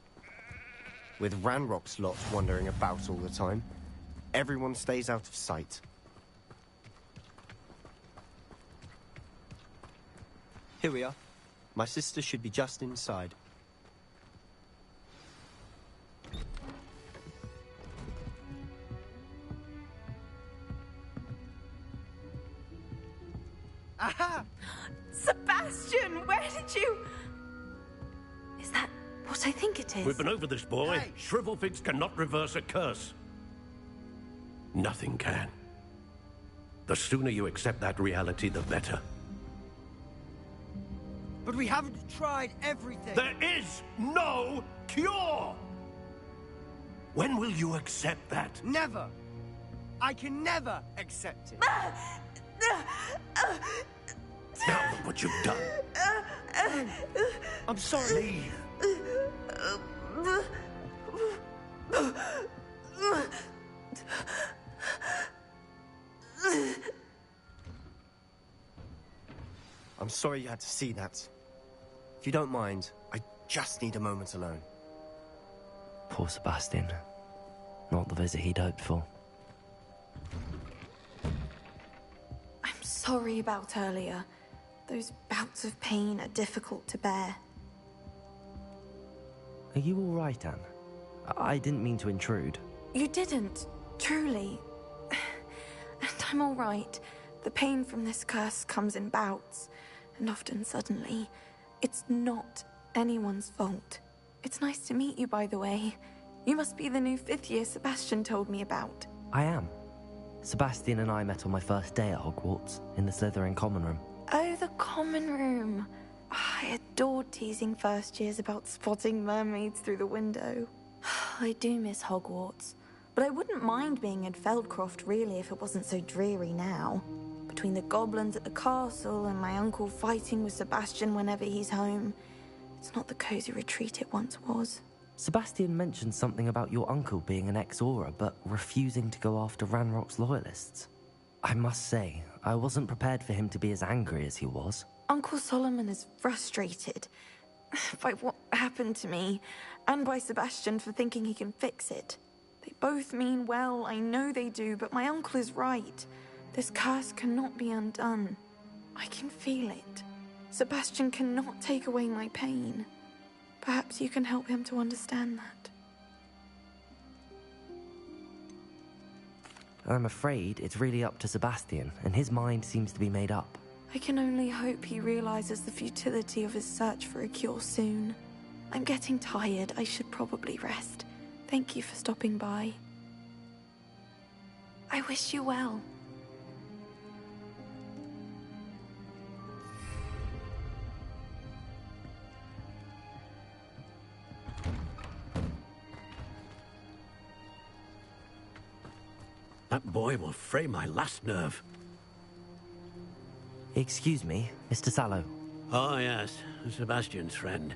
With Ranrock's lot wandering about all the time, everyone stays out of sight. Here we are. My sister should be just inside. Aha! Sebastian, where did you... Is that what I think it is? We've been over this, boy. Hey. Shrivelfigs cannot reverse a curse. Nothing can. The sooner you accept that reality, the better. But we haven't tried everything. There is no cure! When will you accept that? Never! I can never accept it. Now look what you've done. I'm sorry. I'm sorry you had to see that. If you don't mind, I just need a moment alone. Poor Sebastian. Not the visit he'd hoped for. I'm sorry about earlier. Those bouts of pain are difficult to bear. Are you all right, Anne? I didn't mean to intrude. You didn't, truly. And I'm all right. The pain from this curse comes in bouts, and often suddenly. It's not anyone's fault. It's nice to meet you, by the way. You must be the new 5th year Sebastian told me about. I am. Sebastian and I met on my first day at Hogwarts, in the Slytherin common room. Oh, the common room. I adored teasing first years about spotting mermaids through the window. I do miss Hogwarts, but I wouldn't mind being in Feldcroft really if it wasn't so dreary now. Between the goblins at the castle and my uncle fighting with Sebastian whenever he's home, it's not the cozy retreat it once was. Sebastian mentioned something about your uncle being an ex-Auror, but refusing to go after Ranrock's loyalists. I must say, I wasn't prepared for him to be as angry as he was. Uncle Solomon is frustrated by what happened to me, and by Sebastian for thinking he can fix it. They both mean well, I know they do, but my uncle is right. This curse cannot be undone. I can feel it. Sebastian cannot take away my pain. Perhaps you can help him to understand that. I'm afraid it's really up to Sebastian, and his mind seems to be made up. I can only hope he realizes the futility of his search for a cure soon. I'm getting tired. I should probably rest. Thank you for stopping by. I wish you well. That boy will fray my last nerve. Excuse me, Mr. Sallow. Oh, yes, Sebastian's friend.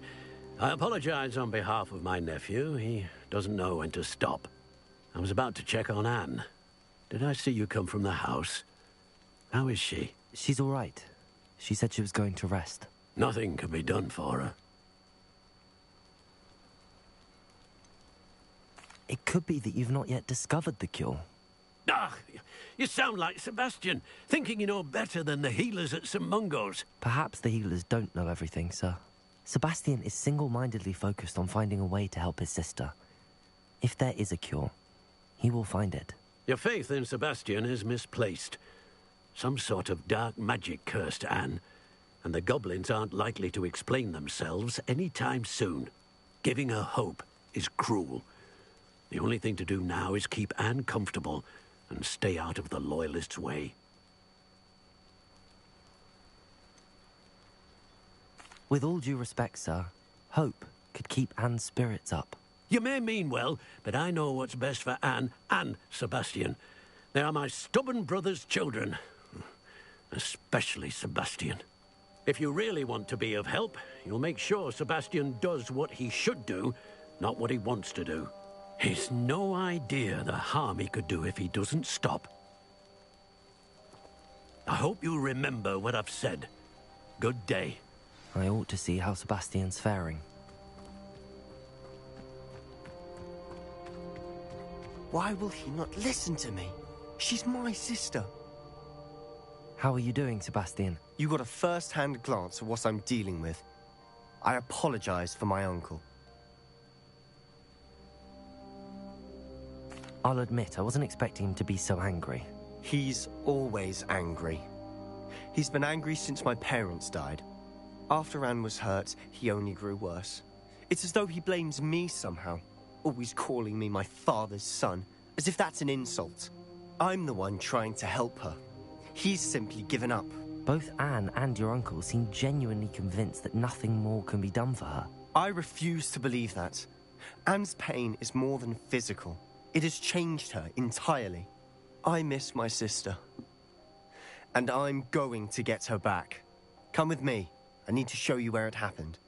I apologize on behalf of my nephew. He doesn't know when to stop. I was about to check on Anne. Did I see you come from the house? How is she? She's all right. She said she was going to rest. Nothing can be done for her. It could be that you've not yet discovered the cure. Ah, you sound like Sebastian, thinking you know better than the healers at St. Mungo's. Perhaps the healers don't know everything, sir. Sebastian is single-mindedly focused on finding a way to help his sister. If there is a cure, he will find it. Your faith in Sebastian is misplaced. Some sort of dark magic cursed Anne, and the goblins aren't likely to explain themselves any time soon. Giving her hope is cruel. The only thing to do now is keep Anne comfortable and stay out of the Loyalists' way. With all due respect, sir, hope could keep Anne's spirits up. You may mean well, but I know what's best for Anne and Sebastian. They are my stubborn brother's children. Especially Sebastian. If you really want to be of help, you'll make sure Sebastian does what he should do, not what he wants to do. He's no idea the harm he could do if he doesn't stop. I hope you remember what I've said. Good day. I ought to see how Sebastian's faring. Why will he not listen to me? She's my sister. How are you doing, Sebastian? You got a first-hand glance at what I'm dealing with. I apologize for my uncle. I'll admit, I wasn't expecting him to be so angry. He's always angry. He's been angry since my parents died. After Anne was hurt, he only grew worse. It's as though he blames me somehow, always calling me my father's son, as if that's an insult. I'm the one trying to help her. He's simply given up. Both Anne and your uncle seem genuinely convinced that nothing more can be done for her. I refuse to believe that. Anne's pain is more than physical. It has changed her entirely. I miss my sister. And I'm going to get her back. Come with me. I need to show you where it happened.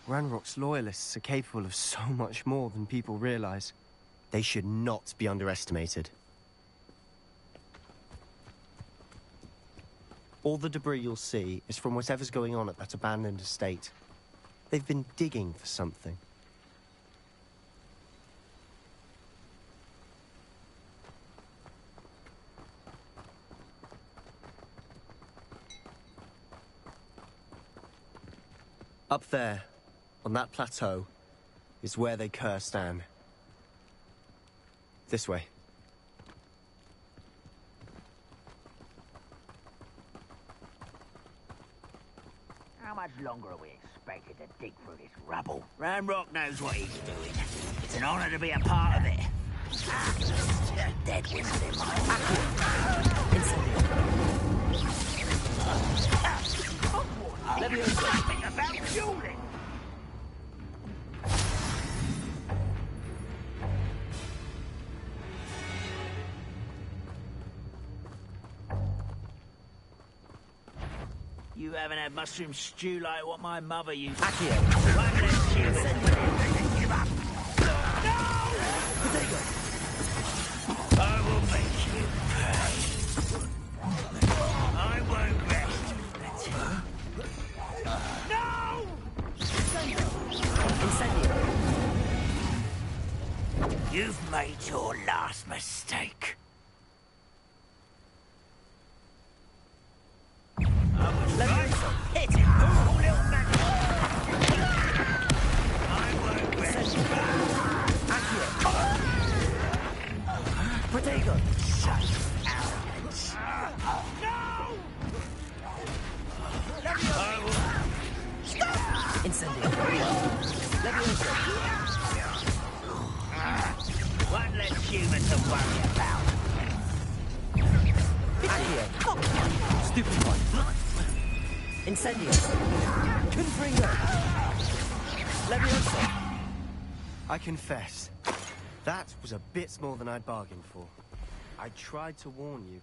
Ranrock's loyalists are capable of so much more than people realize. They should not be underestimated. All the debris you'll see is from whatever's going on at that abandoned estate. They've been digging for something. Up there, on that plateau, is where they cursed Anne. This way. How much longer are we expected to dig through this rubble? Ranrock knows what he's doing. It's an honor to be a part of it. Dead wizard in my Let me think about fueling. You haven't had mushroom stew like what my mother used to. Give up. No! I will make you pay. I won't rest. No! You've made your last mistake. Hit it! Oh, little man! I won't rest. Protego! Shut arrogance! No! I will... Stop! Incendio! One less human to worry about. Stupid one. Incendio! Confringo! Levioso! I confess, that was a bit more than I'd bargained for. I tried to warn you.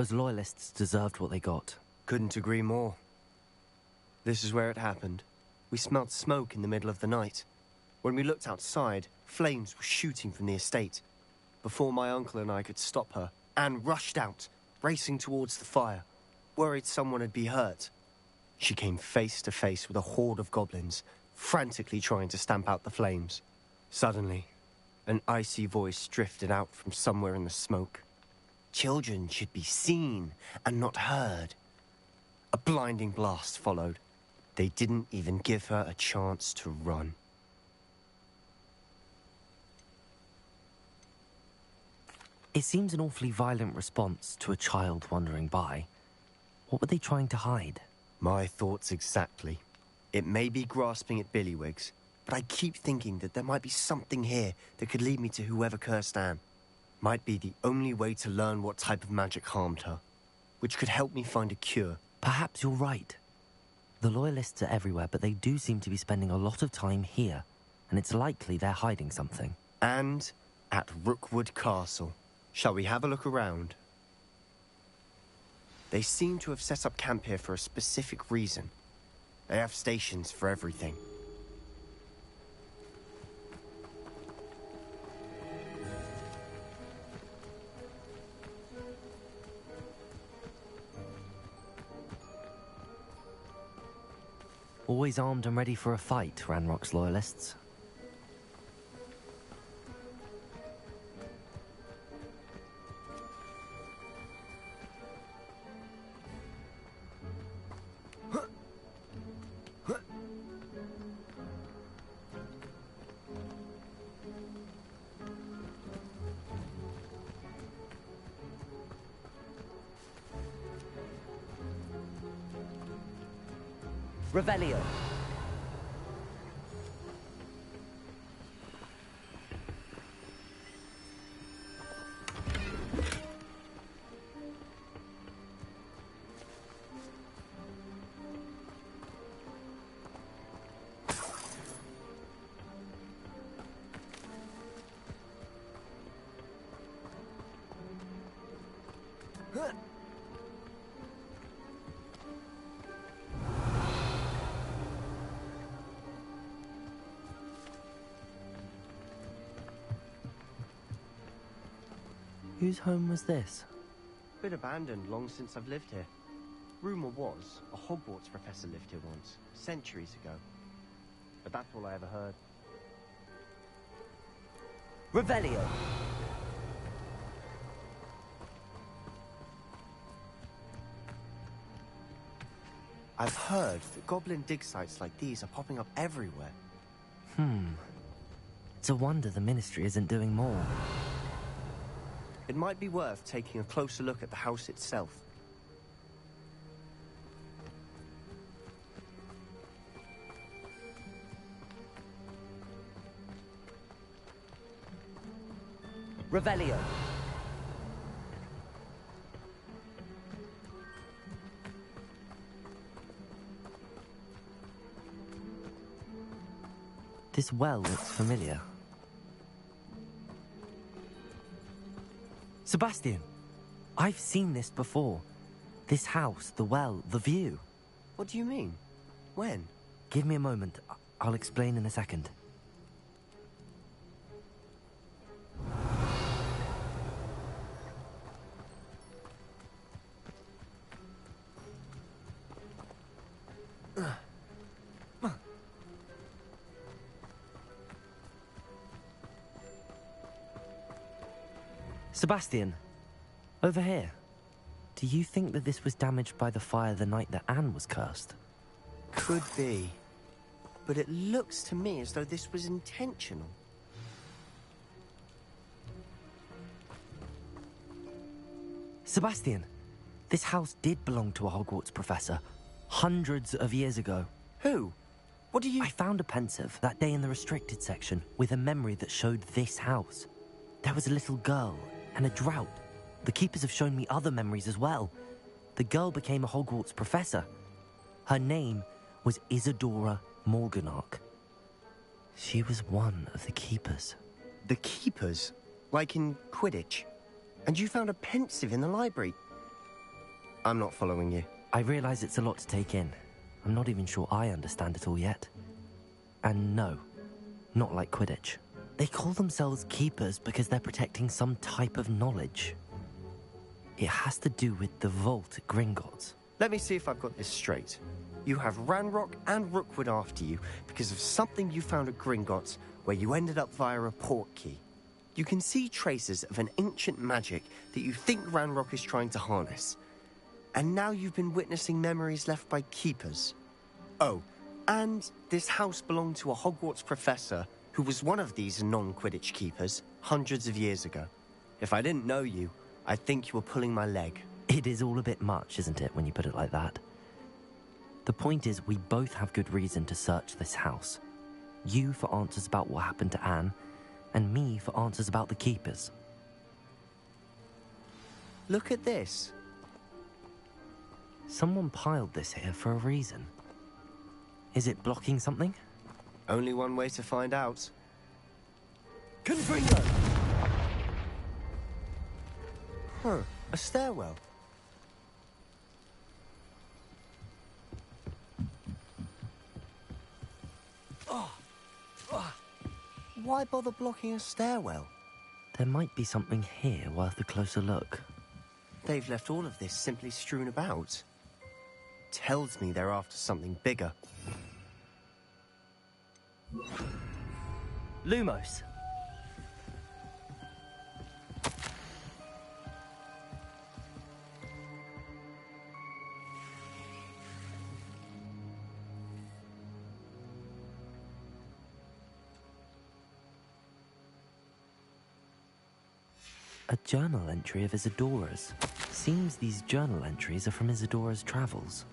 Those loyalists deserved what they got. Couldn't agree more. This is where it happened. We smelled smoke in the middle of the night. When we looked outside, flames were shooting from the estate. Before my uncle and I could stop her, Anne rushed out, racing towards the fire, worried someone had been hurt. She came face to face with a horde of goblins, frantically trying to stamp out the flames. Suddenly, an icy voice drifted out from somewhere in the smoke. Children should be seen and not heard. A blinding blast followed. They didn't even give her a chance to run. It seems an awfully violent response to a child wandering by. What were they trying to hide? My thoughts exactly. It may be grasping at billywhigs, but I keep thinking that there might be something here that could lead me to whoever cursed Anne. Might be the only way to learn what type of magic harmed her, which could help me find a cure. Perhaps you're right. The Loyalists are everywhere, but they do seem to be spending a lot of time here, and it's likely they're hiding something. And at Rookwood Castle. Shall we have a look around? They seem to have set up camp here for a specific reason. They have stations for everything. Always armed and ready for a fight, Ranrock's Loyalists. Revelio. Whose home was this? Been abandoned long since I've lived here. Rumour was a Hogwarts professor lived here once, centuries ago. But that's all I ever heard. Revelio. I've heard that goblin dig sites like these are popping up everywhere. It's a wonder the Ministry isn't doing more. It might be worth taking a closer look at the house itself. Revelio. This well looks familiar. Sebastian, I've seen this before. This house, the well, the view. What do you mean? When? Give me a moment. I'll explain in a second. Sebastian, over here. Do you think that this was damaged by the fire the night that Anne was cursed? Could be. But it looks to me as though this was intentional. Sebastian, this house did belong to a Hogwarts professor, hundreds of years ago. Who? What do you... I found a pensive that day in the restricted section with a memory that showed this house. There was a little girl and a drought. The keepers have shown me other memories as well. The girl became a Hogwarts professor. Her name was Isadora Morganach. She was one of the keepers. The keepers? Like in Quidditch? And you found a pensive in the library? I'm not following you. I realize it's a lot to take in. I'm not even sure I understand it all yet. And no, not like Quidditch. They call themselves keepers because they're protecting some type of knowledge. It has to do with the vault at Gringotts. Let me see if I've got this straight. You have Ranrock and Rookwood after you because of something you found at Gringotts where you ended up via a port key. You can see traces of an ancient magic that you think Ranrock is trying to harness. And now you've been witnessing memories left by keepers. Oh, and this house belonged to a Hogwarts professor who was one of these non-Quidditch keepers hundreds of years ago. If I didn't know you, I'd think you were pulling my leg. It is all a bit much, isn't it, when you put it like that? The point is, we both have good reason to search this house. You for answers about what happened to Anne, and me for answers about the keepers. Look at this. Someone piled this here for a reason. Is it blocking something? Only one way to find out. Confringo! Huh, a stairwell. Why bother blocking a stairwell? There might be something here worth a closer look. They've left all of this simply strewn about. Tells me they're after something bigger. Lumos! A journal entry of Isadora's. Seems these journal entries are from Isadora's travels.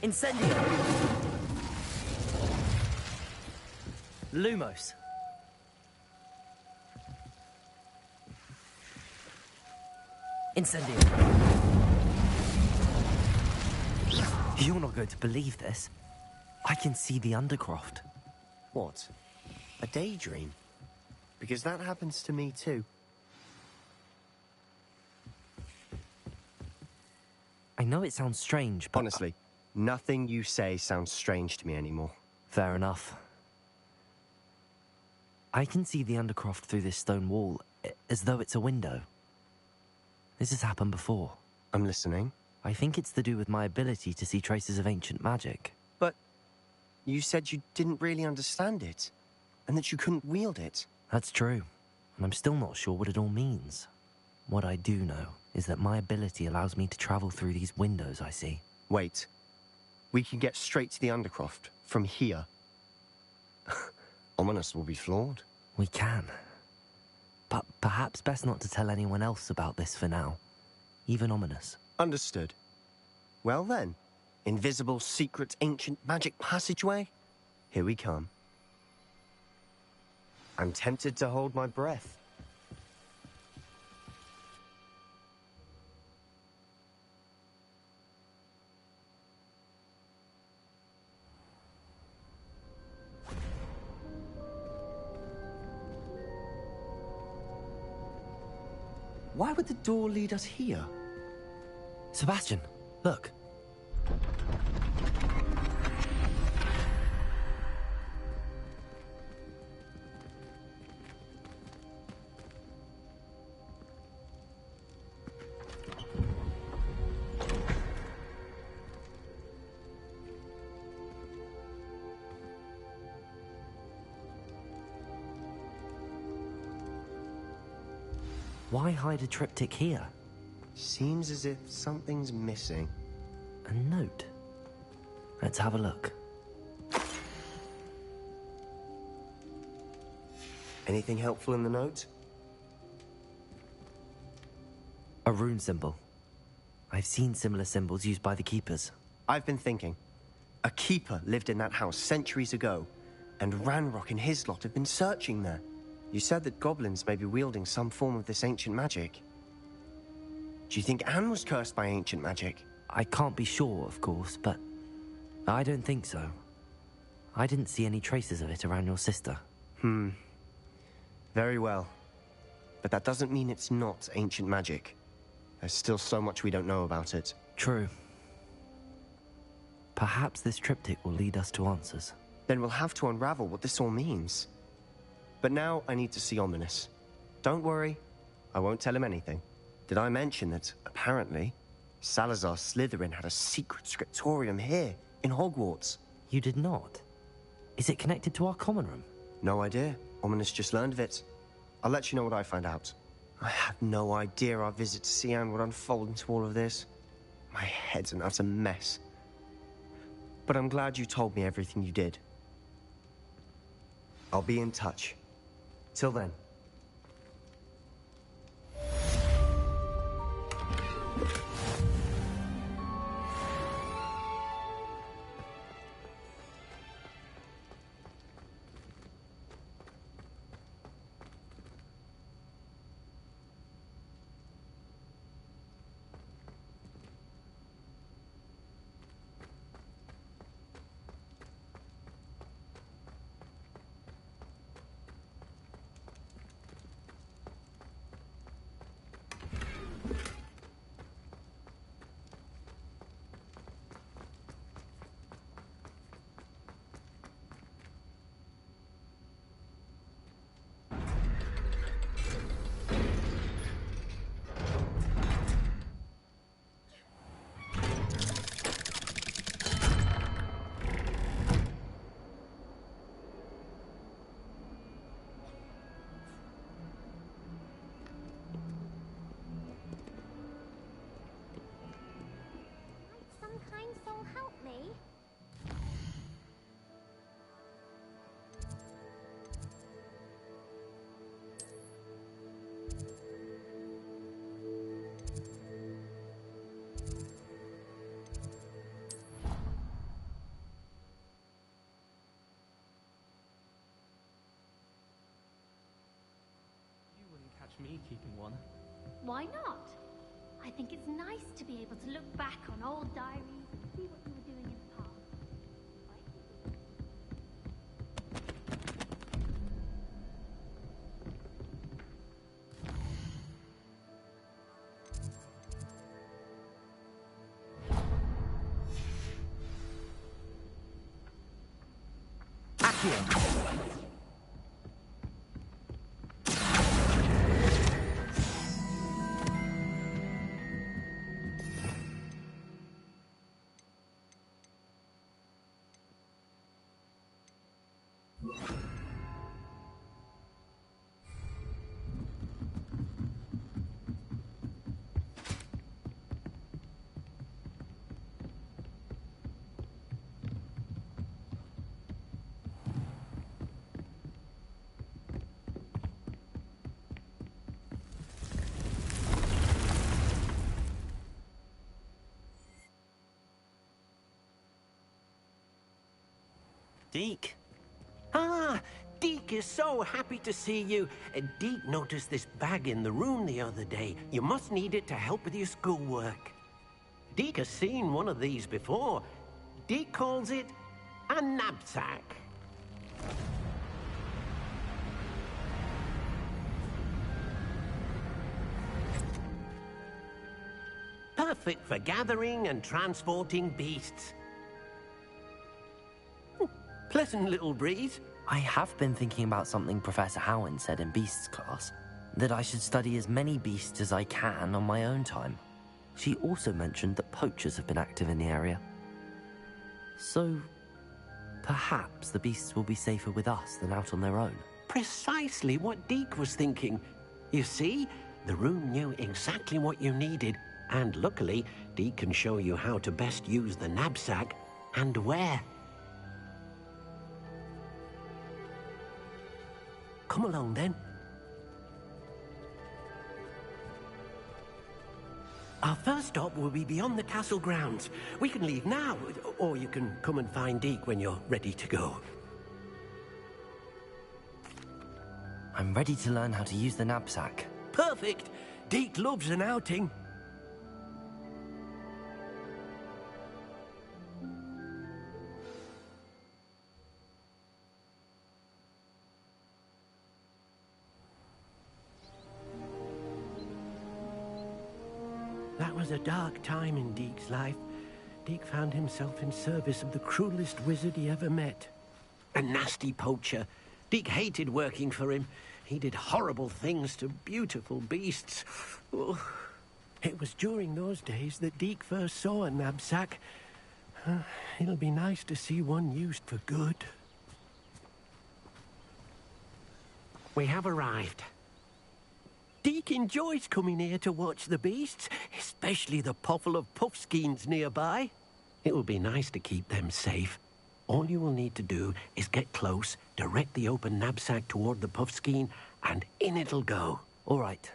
Incendio! Lumos. Incendio. You're not going to believe this. I can see the Undercroft. What? A daydream? Because that happens to me too. I know it sounds strange, but... Honestly, nothing you say sounds strange to me anymore. Fair enough. I can see the Undercroft through this stone wall, as though it's a window. This has happened before. I'm listening. I think it's to do with my ability to see traces of ancient magic. But you said you didn't really understand it, and that you couldn't wield it. That's true, and I'm still not sure what it all means. What I do know is that my ability allows me to travel through these windows I see. Wait. We can get straight to the Undercroft from here. Ominous will be floored. We can. But perhaps best not to tell anyone else about this for now. Even Ominous. Understood. Well then, invisible, secret, ancient magic passageway? Here we come. I'm tempted to hold my breath. Why would the door lead us here? Sebastian, look. Why hide a triptych here? Seems as if something's missing. A note. Let's have a look. Anything helpful in the note? A rune symbol. I've seen similar symbols used by the keepers. I've been thinking. A keeper lived in that house centuries ago, and Ranrock and his lot have been searching there. You said that goblins may be wielding some form of this ancient magic. Do you think Anne was cursed by ancient magic? I can't be sure, of course, but I don't think so. I didn't see any traces of it around your sister. Very well. But that doesn't mean it's not ancient magic. There's still so much we don't know about it. True. Perhaps this triptych will lead us to answers. Then we'll have to unravel what this all means. But now I need to see Ominous. Don't worry, I won't tell him anything. Did I mention that, apparently, Salazar Slytherin had a secret scriptorium here, in Hogwarts? You did not? Is it connected to our common room? No idea. Ominous just learned of it. I'll let you know what I find out. I had no idea our visit to see Anne would unfold into all of this. My head's an utter mess. But I'm glad you told me everything you did. I'll be in touch. Till then. Me keeping one. Why not? I think it's nice to be able to look back on old diaries and see what you were doing in the past. Deke. Ah, Deke is so happy to see you. Deke noticed this bag in the room the other day. You must need it to help with your schoolwork. Deke has seen one of these before. Deke calls it a knapsack. Perfect for gathering and transporting beasts. Pleasant little breeze. I have been thinking about something Professor Howard said in Beasts class, that I should study as many beasts as I can on my own time. She also mentioned that poachers have been active in the area. So, perhaps the beasts will be safer with us than out on their own. Precisely what Deke was thinking. You see, the room knew exactly what you needed, and luckily, Deke can show you how to best use the knapsack and where. Come along, then. Our Our first stop will be beyond the castle grounds. We can leave now, or you can come and find Deke when you're ready to go. I'm ready to learn how to use the knapsack. Perfect! Deke loves an outing. That was a dark time in Deke's life. Deke found himself in service of the cruelest wizard he ever met. A nasty poacher. Deke hated working for him. He did horrible things to beautiful beasts. Oh. It was during those days that Deke first saw a knapsack. It'll be nice to see one used for good. We have arrived. Deke enjoys coming here to watch the beasts, especially the potful of puffskeins nearby. It will be nice to keep them safe. All you will need to do is get close, direct the open knapsack toward the puffskein, and in it'll go. All right.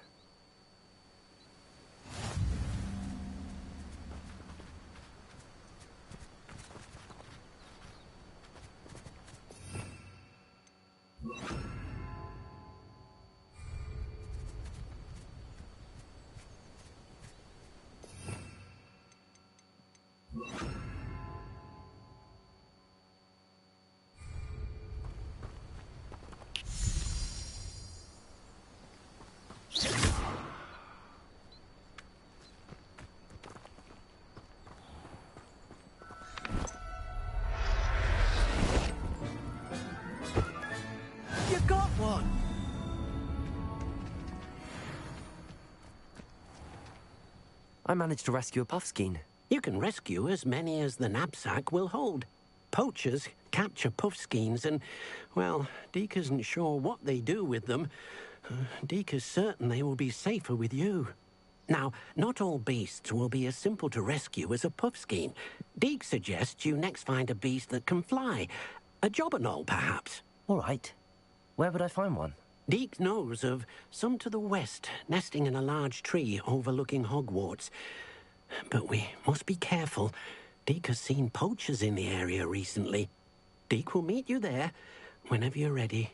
You got one! I managed to rescue a puffskein. You can rescue as many as the knapsack will hold. Poachers capture puffskeins and, well, Deke isn't sure what they do with them. Deke is certain they will be safer with you. Now, not all beasts will be as simple to rescue as a puffskein. Deke suggests you next find a beast that can fly. A jobberknoll, perhaps. All right. Where would I find one? Deke knows of some to the west, nesting in a large tree overlooking Hogwarts. But we must be careful. Deke has seen poachers in the area recently. Deke will meet you there whenever you're ready.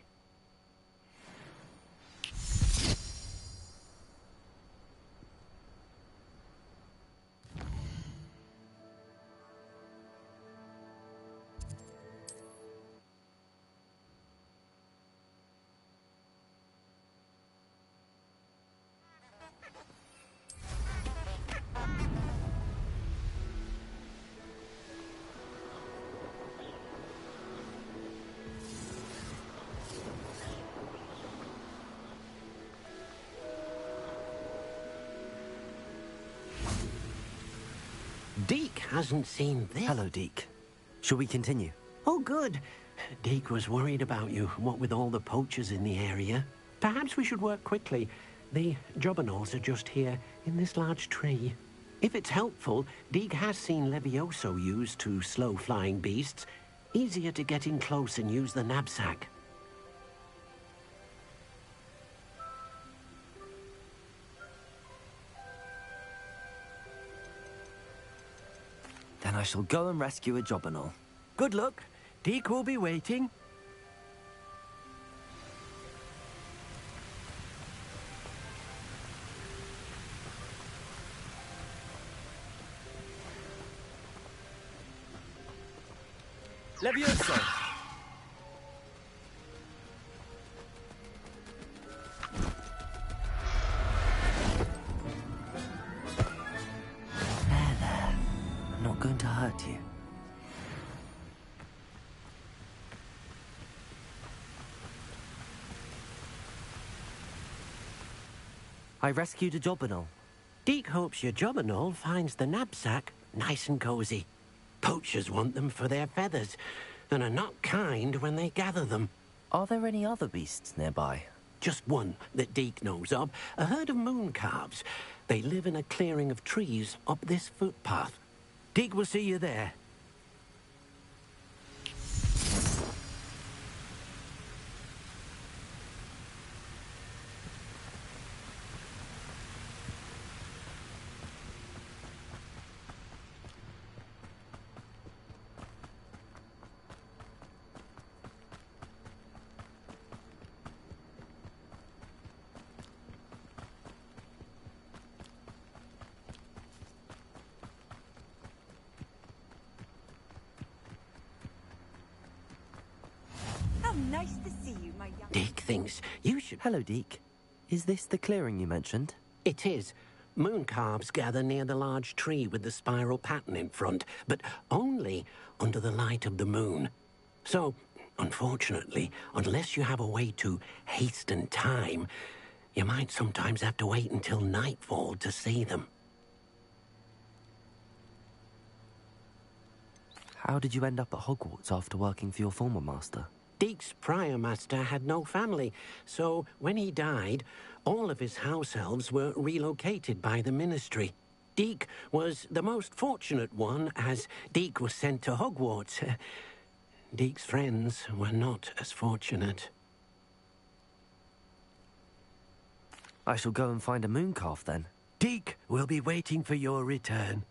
Deke hasn't seen this. Hello, Deke. Shall we continue? Oh, good. Deke was worried about you, what with all the poachers in the area. Perhaps we should work quickly. The jobberknolls are just here, in this large tree. If it's helpful, Deke has seen Levioso used to slow flying beasts. Easier to get in close and use the knapsack. Then I shall go and rescue a jobberknoll. Good luck. Deke will be waiting. Levioso! There. I'm not going to hurt you. I rescued a jobberknoll. Deke hopes your jobberknoll finds the knapsack nice and cozy. Poachers want them for their feathers, and are not kind when they gather them. Are there any other beasts nearby? Just one that Deke knows of, a herd of mooncalves. They live in a clearing of trees up this footpath. Deke will see you there. Nice to see you, my young... Deke thinks you should... Hello, Deke. Is this the clearing you mentioned? It is. Moon calves gather near the large tree with the spiral pattern in front, but only under the light of the moon. So, unfortunately, unless you have a way to hasten time, you might sometimes have to wait until nightfall to see them. How did you end up at Hogwarts after working for your former master? Deke's prior master had no family, so when he died, all of his house elves were relocated by the ministry. Deke was the most fortunate one, as Deke was sent to Hogwarts. Deke's friends were not as fortunate. I shall go and find a moon calf then. Deke will be waiting for your return.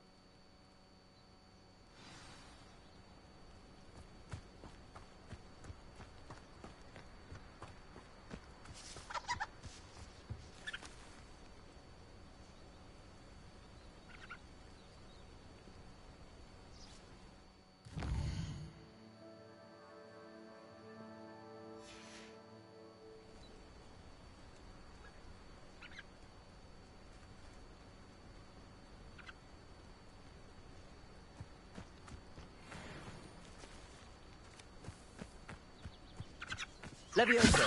Leviosa.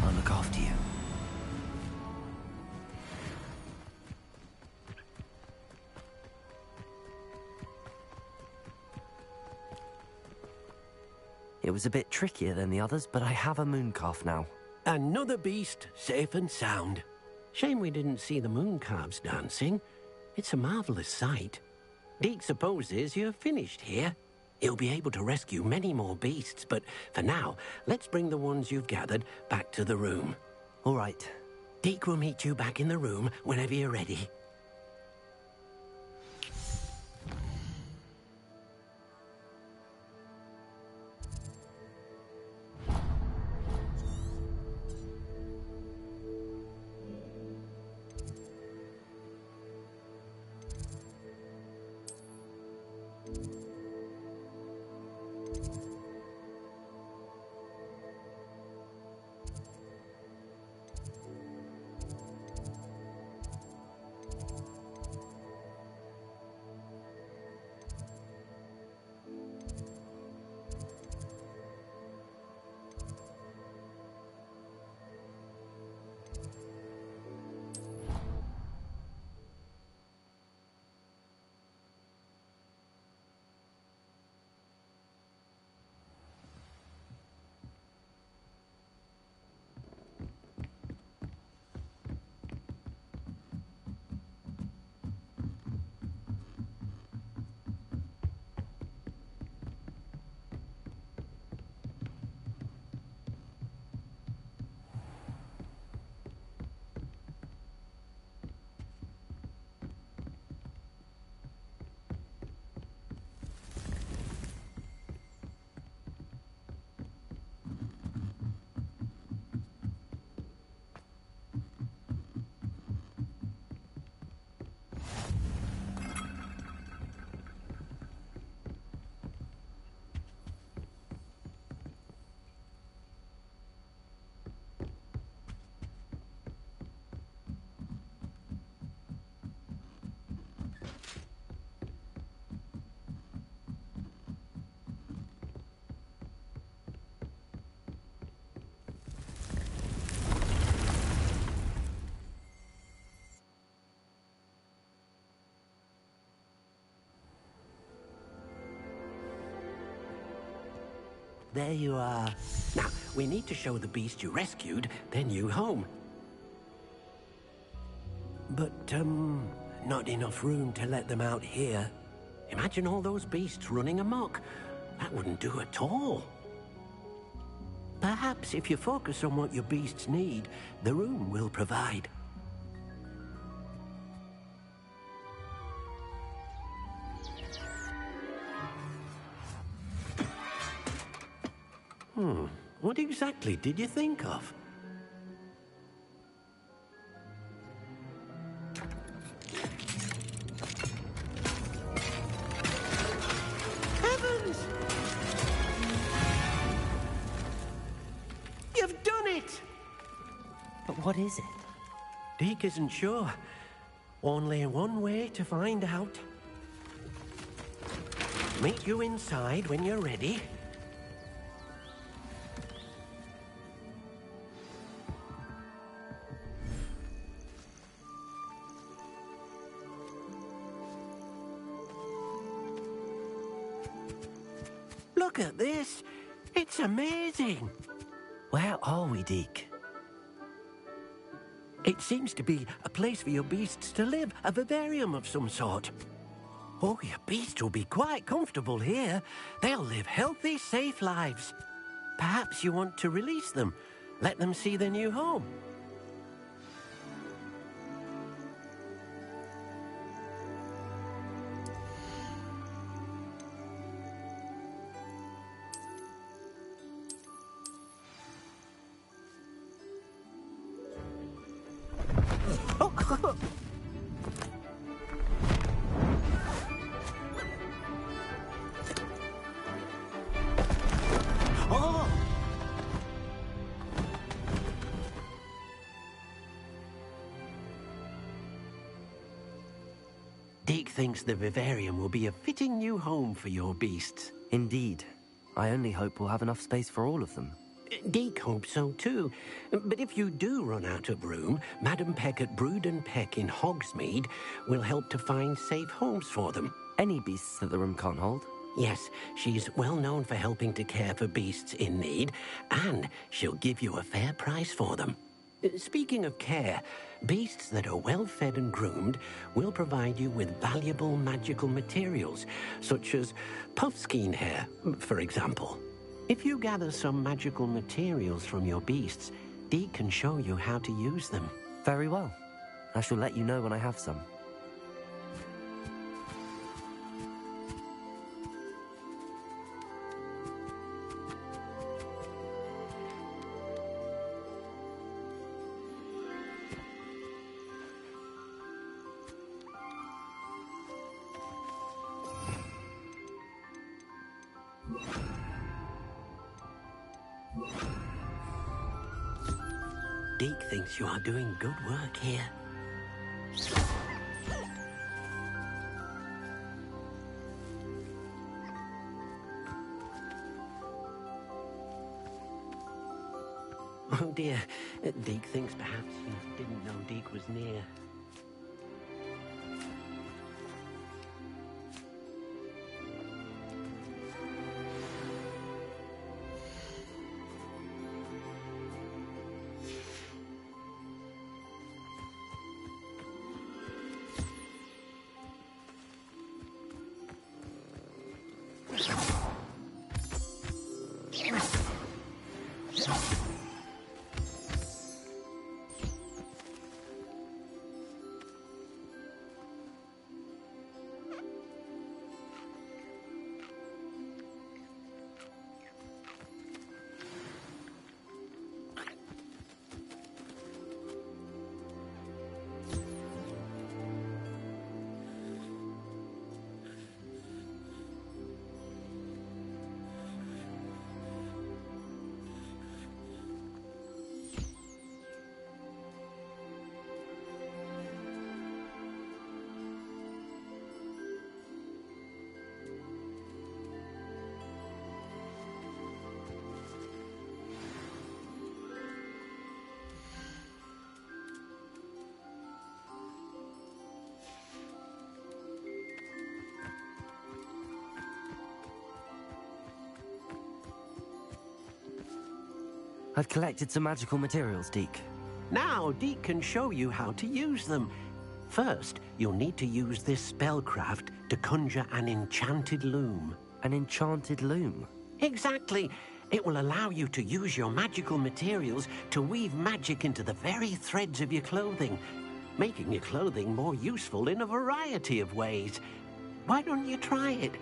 I'll look after you. It was a bit trickier than the others, but I have a moon calf now. Another beast, safe and sound. Shame we didn't see the moon calves dancing. It's a marvelous sight. Deke supposes you're finished here. He'll be able to rescue many more beasts, but for now, let's bring the ones you've gathered back to the room. All right. Deke will meet you back in the room whenever you're ready. There you are. Now, we need to show the beast you rescued, then you home. But, not enough room to let them out here. Imagine all those beasts running amok. That wouldn't do at all. Perhaps if you focus on what your beasts need, the room will provide. What exactly did you think of? What is it? Deke isn't sure. Only one way to find out. Meet you inside when you're ready. Look at this. It's amazing. Where are we, Deke? It seems to be a place for your beasts to live, a vivarium of some sort. Oh, your beasts will be quite comfortable here. They'll live healthy, safe lives. Perhaps you want to release them, let them see their new home. Deke thinks the vivarium will be a fitting new home for your beasts. Indeed. I only hope we'll have enough space for all of them. Deke hopes so too. But if you do run out of room, Madam Peck at Brood and Peck in Hogsmeade will help to find safe homes for them. Any beasts that the room can't hold? Yes, she's well known for helping to care for beasts in need, and she'll give you a fair price for them. Speaking of care, beasts that are well fed and groomed will provide you with valuable magical materials, such as puffskein hair, for example. If you gather some magical materials from your beasts, Deke can show you how to use them. Very well. I shall let you know when I have some. Deke thinks you are doing good work here. Oh dear, Deke thinks perhaps you didn't know Deke was near. I've collected some magical materials, Deke. Now Deke can show you how to use them. First, you'll need to use this spellcraft to conjure an enchanted loom. An enchanted loom? Exactly. It will allow you to use your magical materials to weave magic into the very threads of your clothing, making your clothing more useful in a variety of ways. Why don't you try it?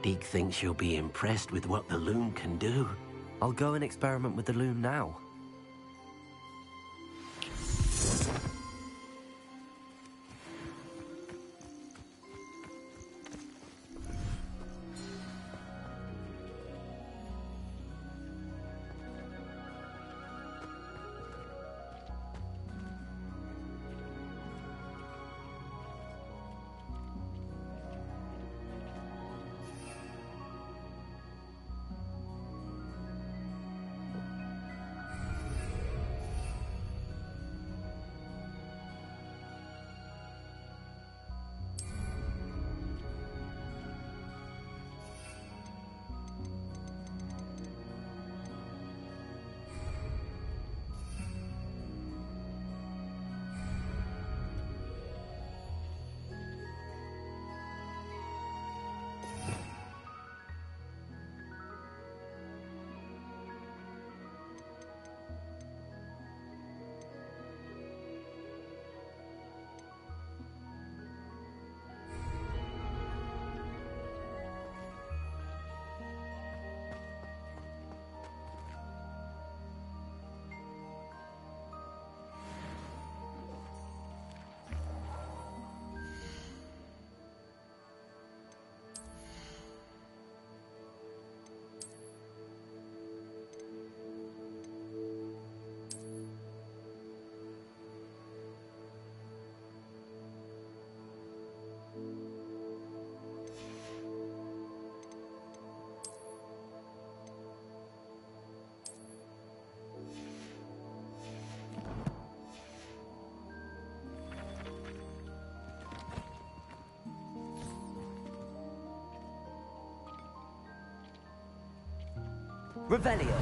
Deke thinks you'll be impressed with what the loom can do. I'll go and experiment with the loom now. Revelio.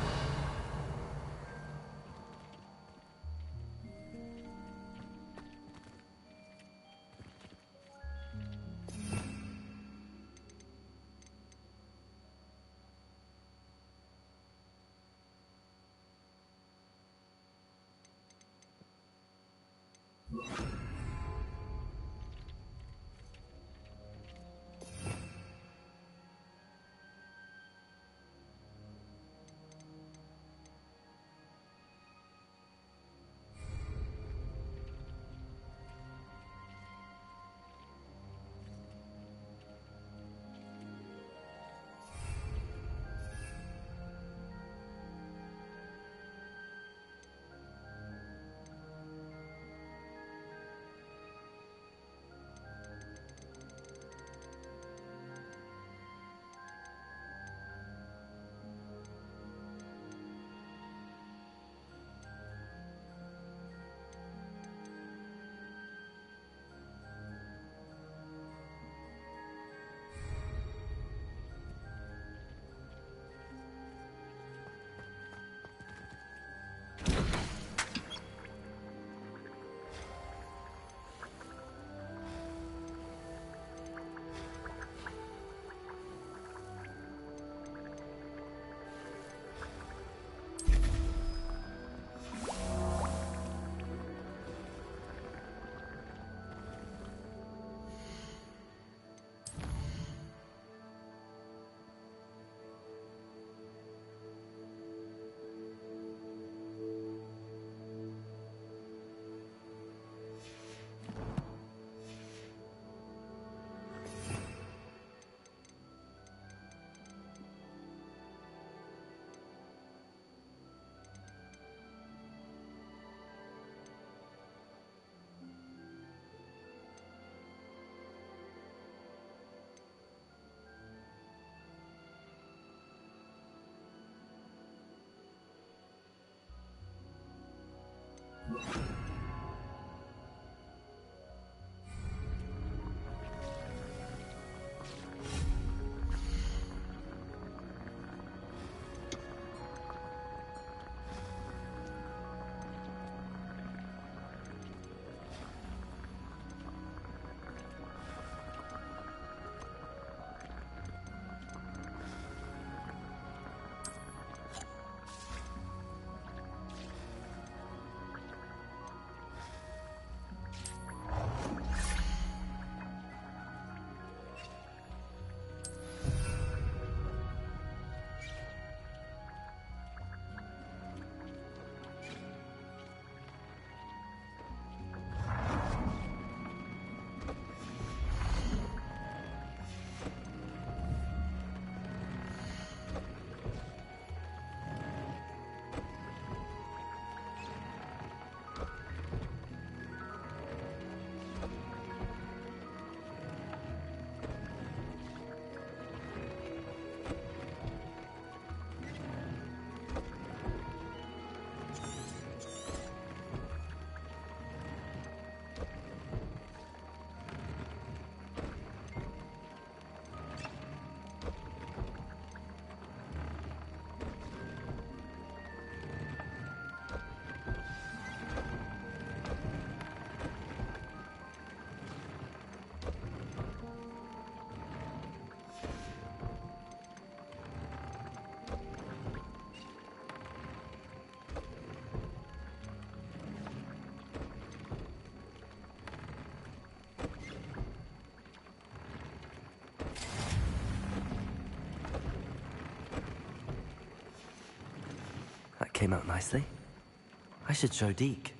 Came out nicely. I should show Deke.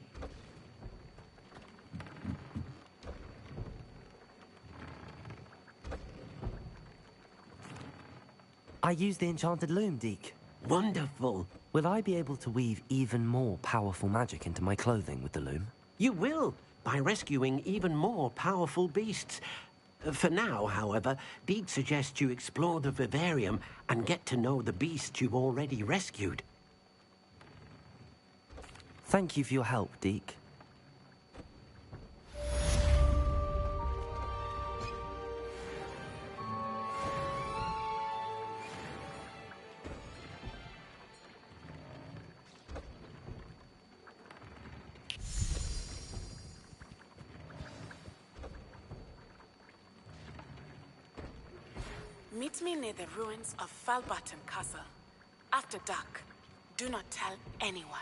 I used the enchanted loom, Deke. Wonderful. Will I be able to weave even more powerful magic into my clothing with the loom? You will, by rescuing even more powerful beasts. For now, however, Deke suggests you explore the vivarium and get to know the beasts you've already rescued. Thank you for your help, Deke. Meet me near the ruins of Falbaton Castle. After dark. Do not tell anyone.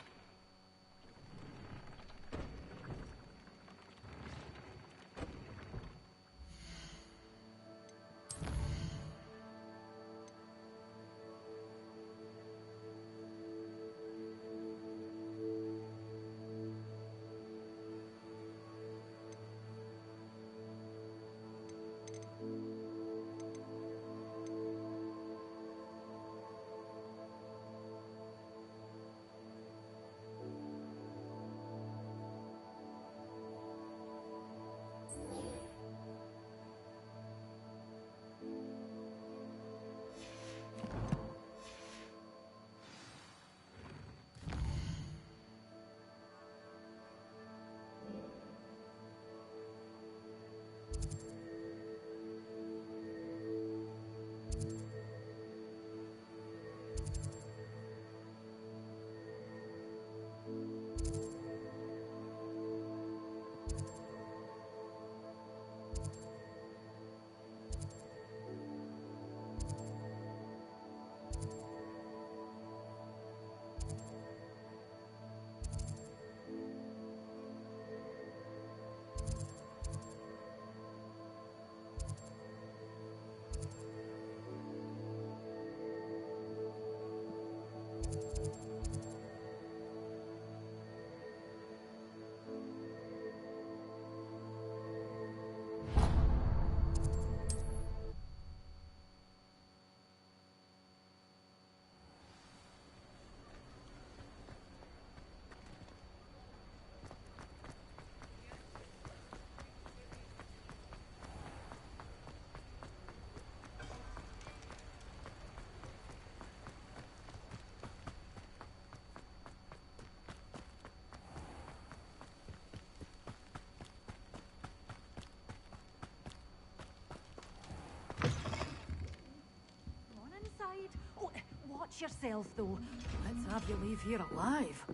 Oh, watch yourself, though. Let's have you leave here alive.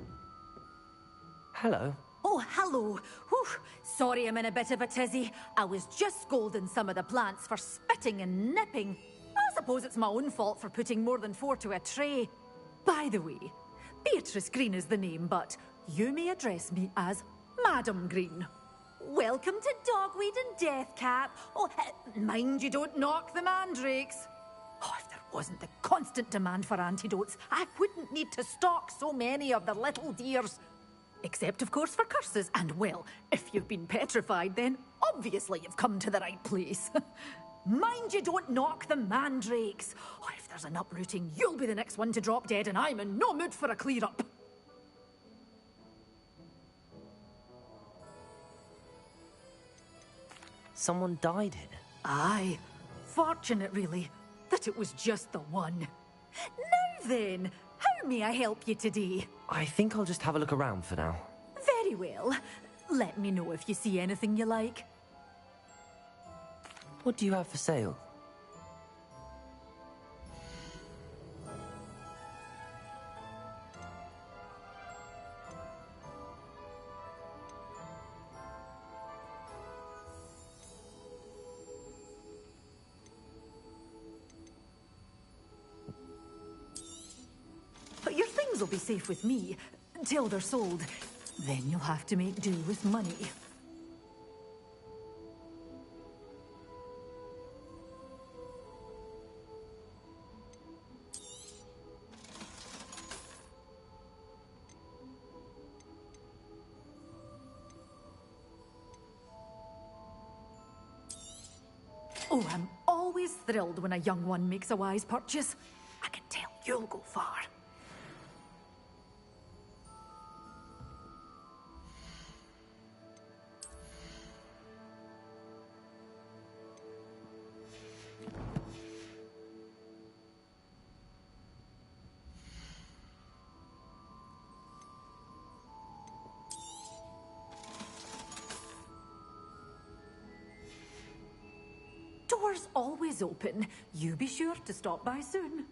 Hello. Oh, hello. Whew. Sorry I'm in a bit of a tizzy. I was just scolding some of the plants for spitting and nipping. I suppose it's my own fault for putting more than 4 to a tray. By the way, Beatrice Green is the name, but you may address me as Madam Green. Welcome to Dogweed and Deathcap. Oh, mind you don't knock the mandrakes. Oh, if there wasn't the constant demand for antidotes, I wouldn't need to stock so many of the little dears. Except, of course, for curses. And, well, if you've been petrified, then obviously you've come to the right place. Mind you don't knock the mandrakes. Oh, if there's an uprooting, you'll be the next one to drop dead, and I'm in no mood for a clear-up. Someone died here. Aye. Fortunate, really, that it was just the one. Now then, how may I help you today? I think I'll just have a look around for now. Very well. Let me know if you see anything you like. What do you have for sale? But your things will be safe with me, until they're sold. Then you'll have to make do with money. Oh, I'm always thrilled when a young one makes a wise purchase. I can tell you'll go far. Doors always open. You be sure to stop by soon.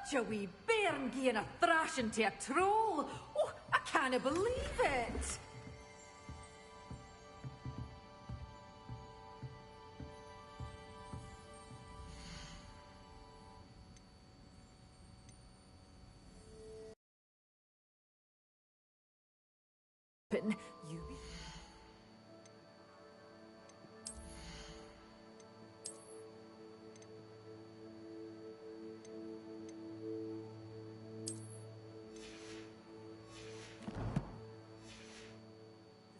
Such a wee bairn gieing a thrashing to a troll. Oh, I can't believe it. You be...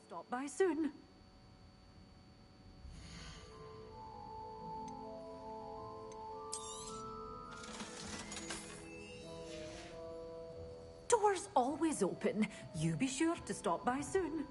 Stop by soon. Doors always open. You be sure to stop by soon.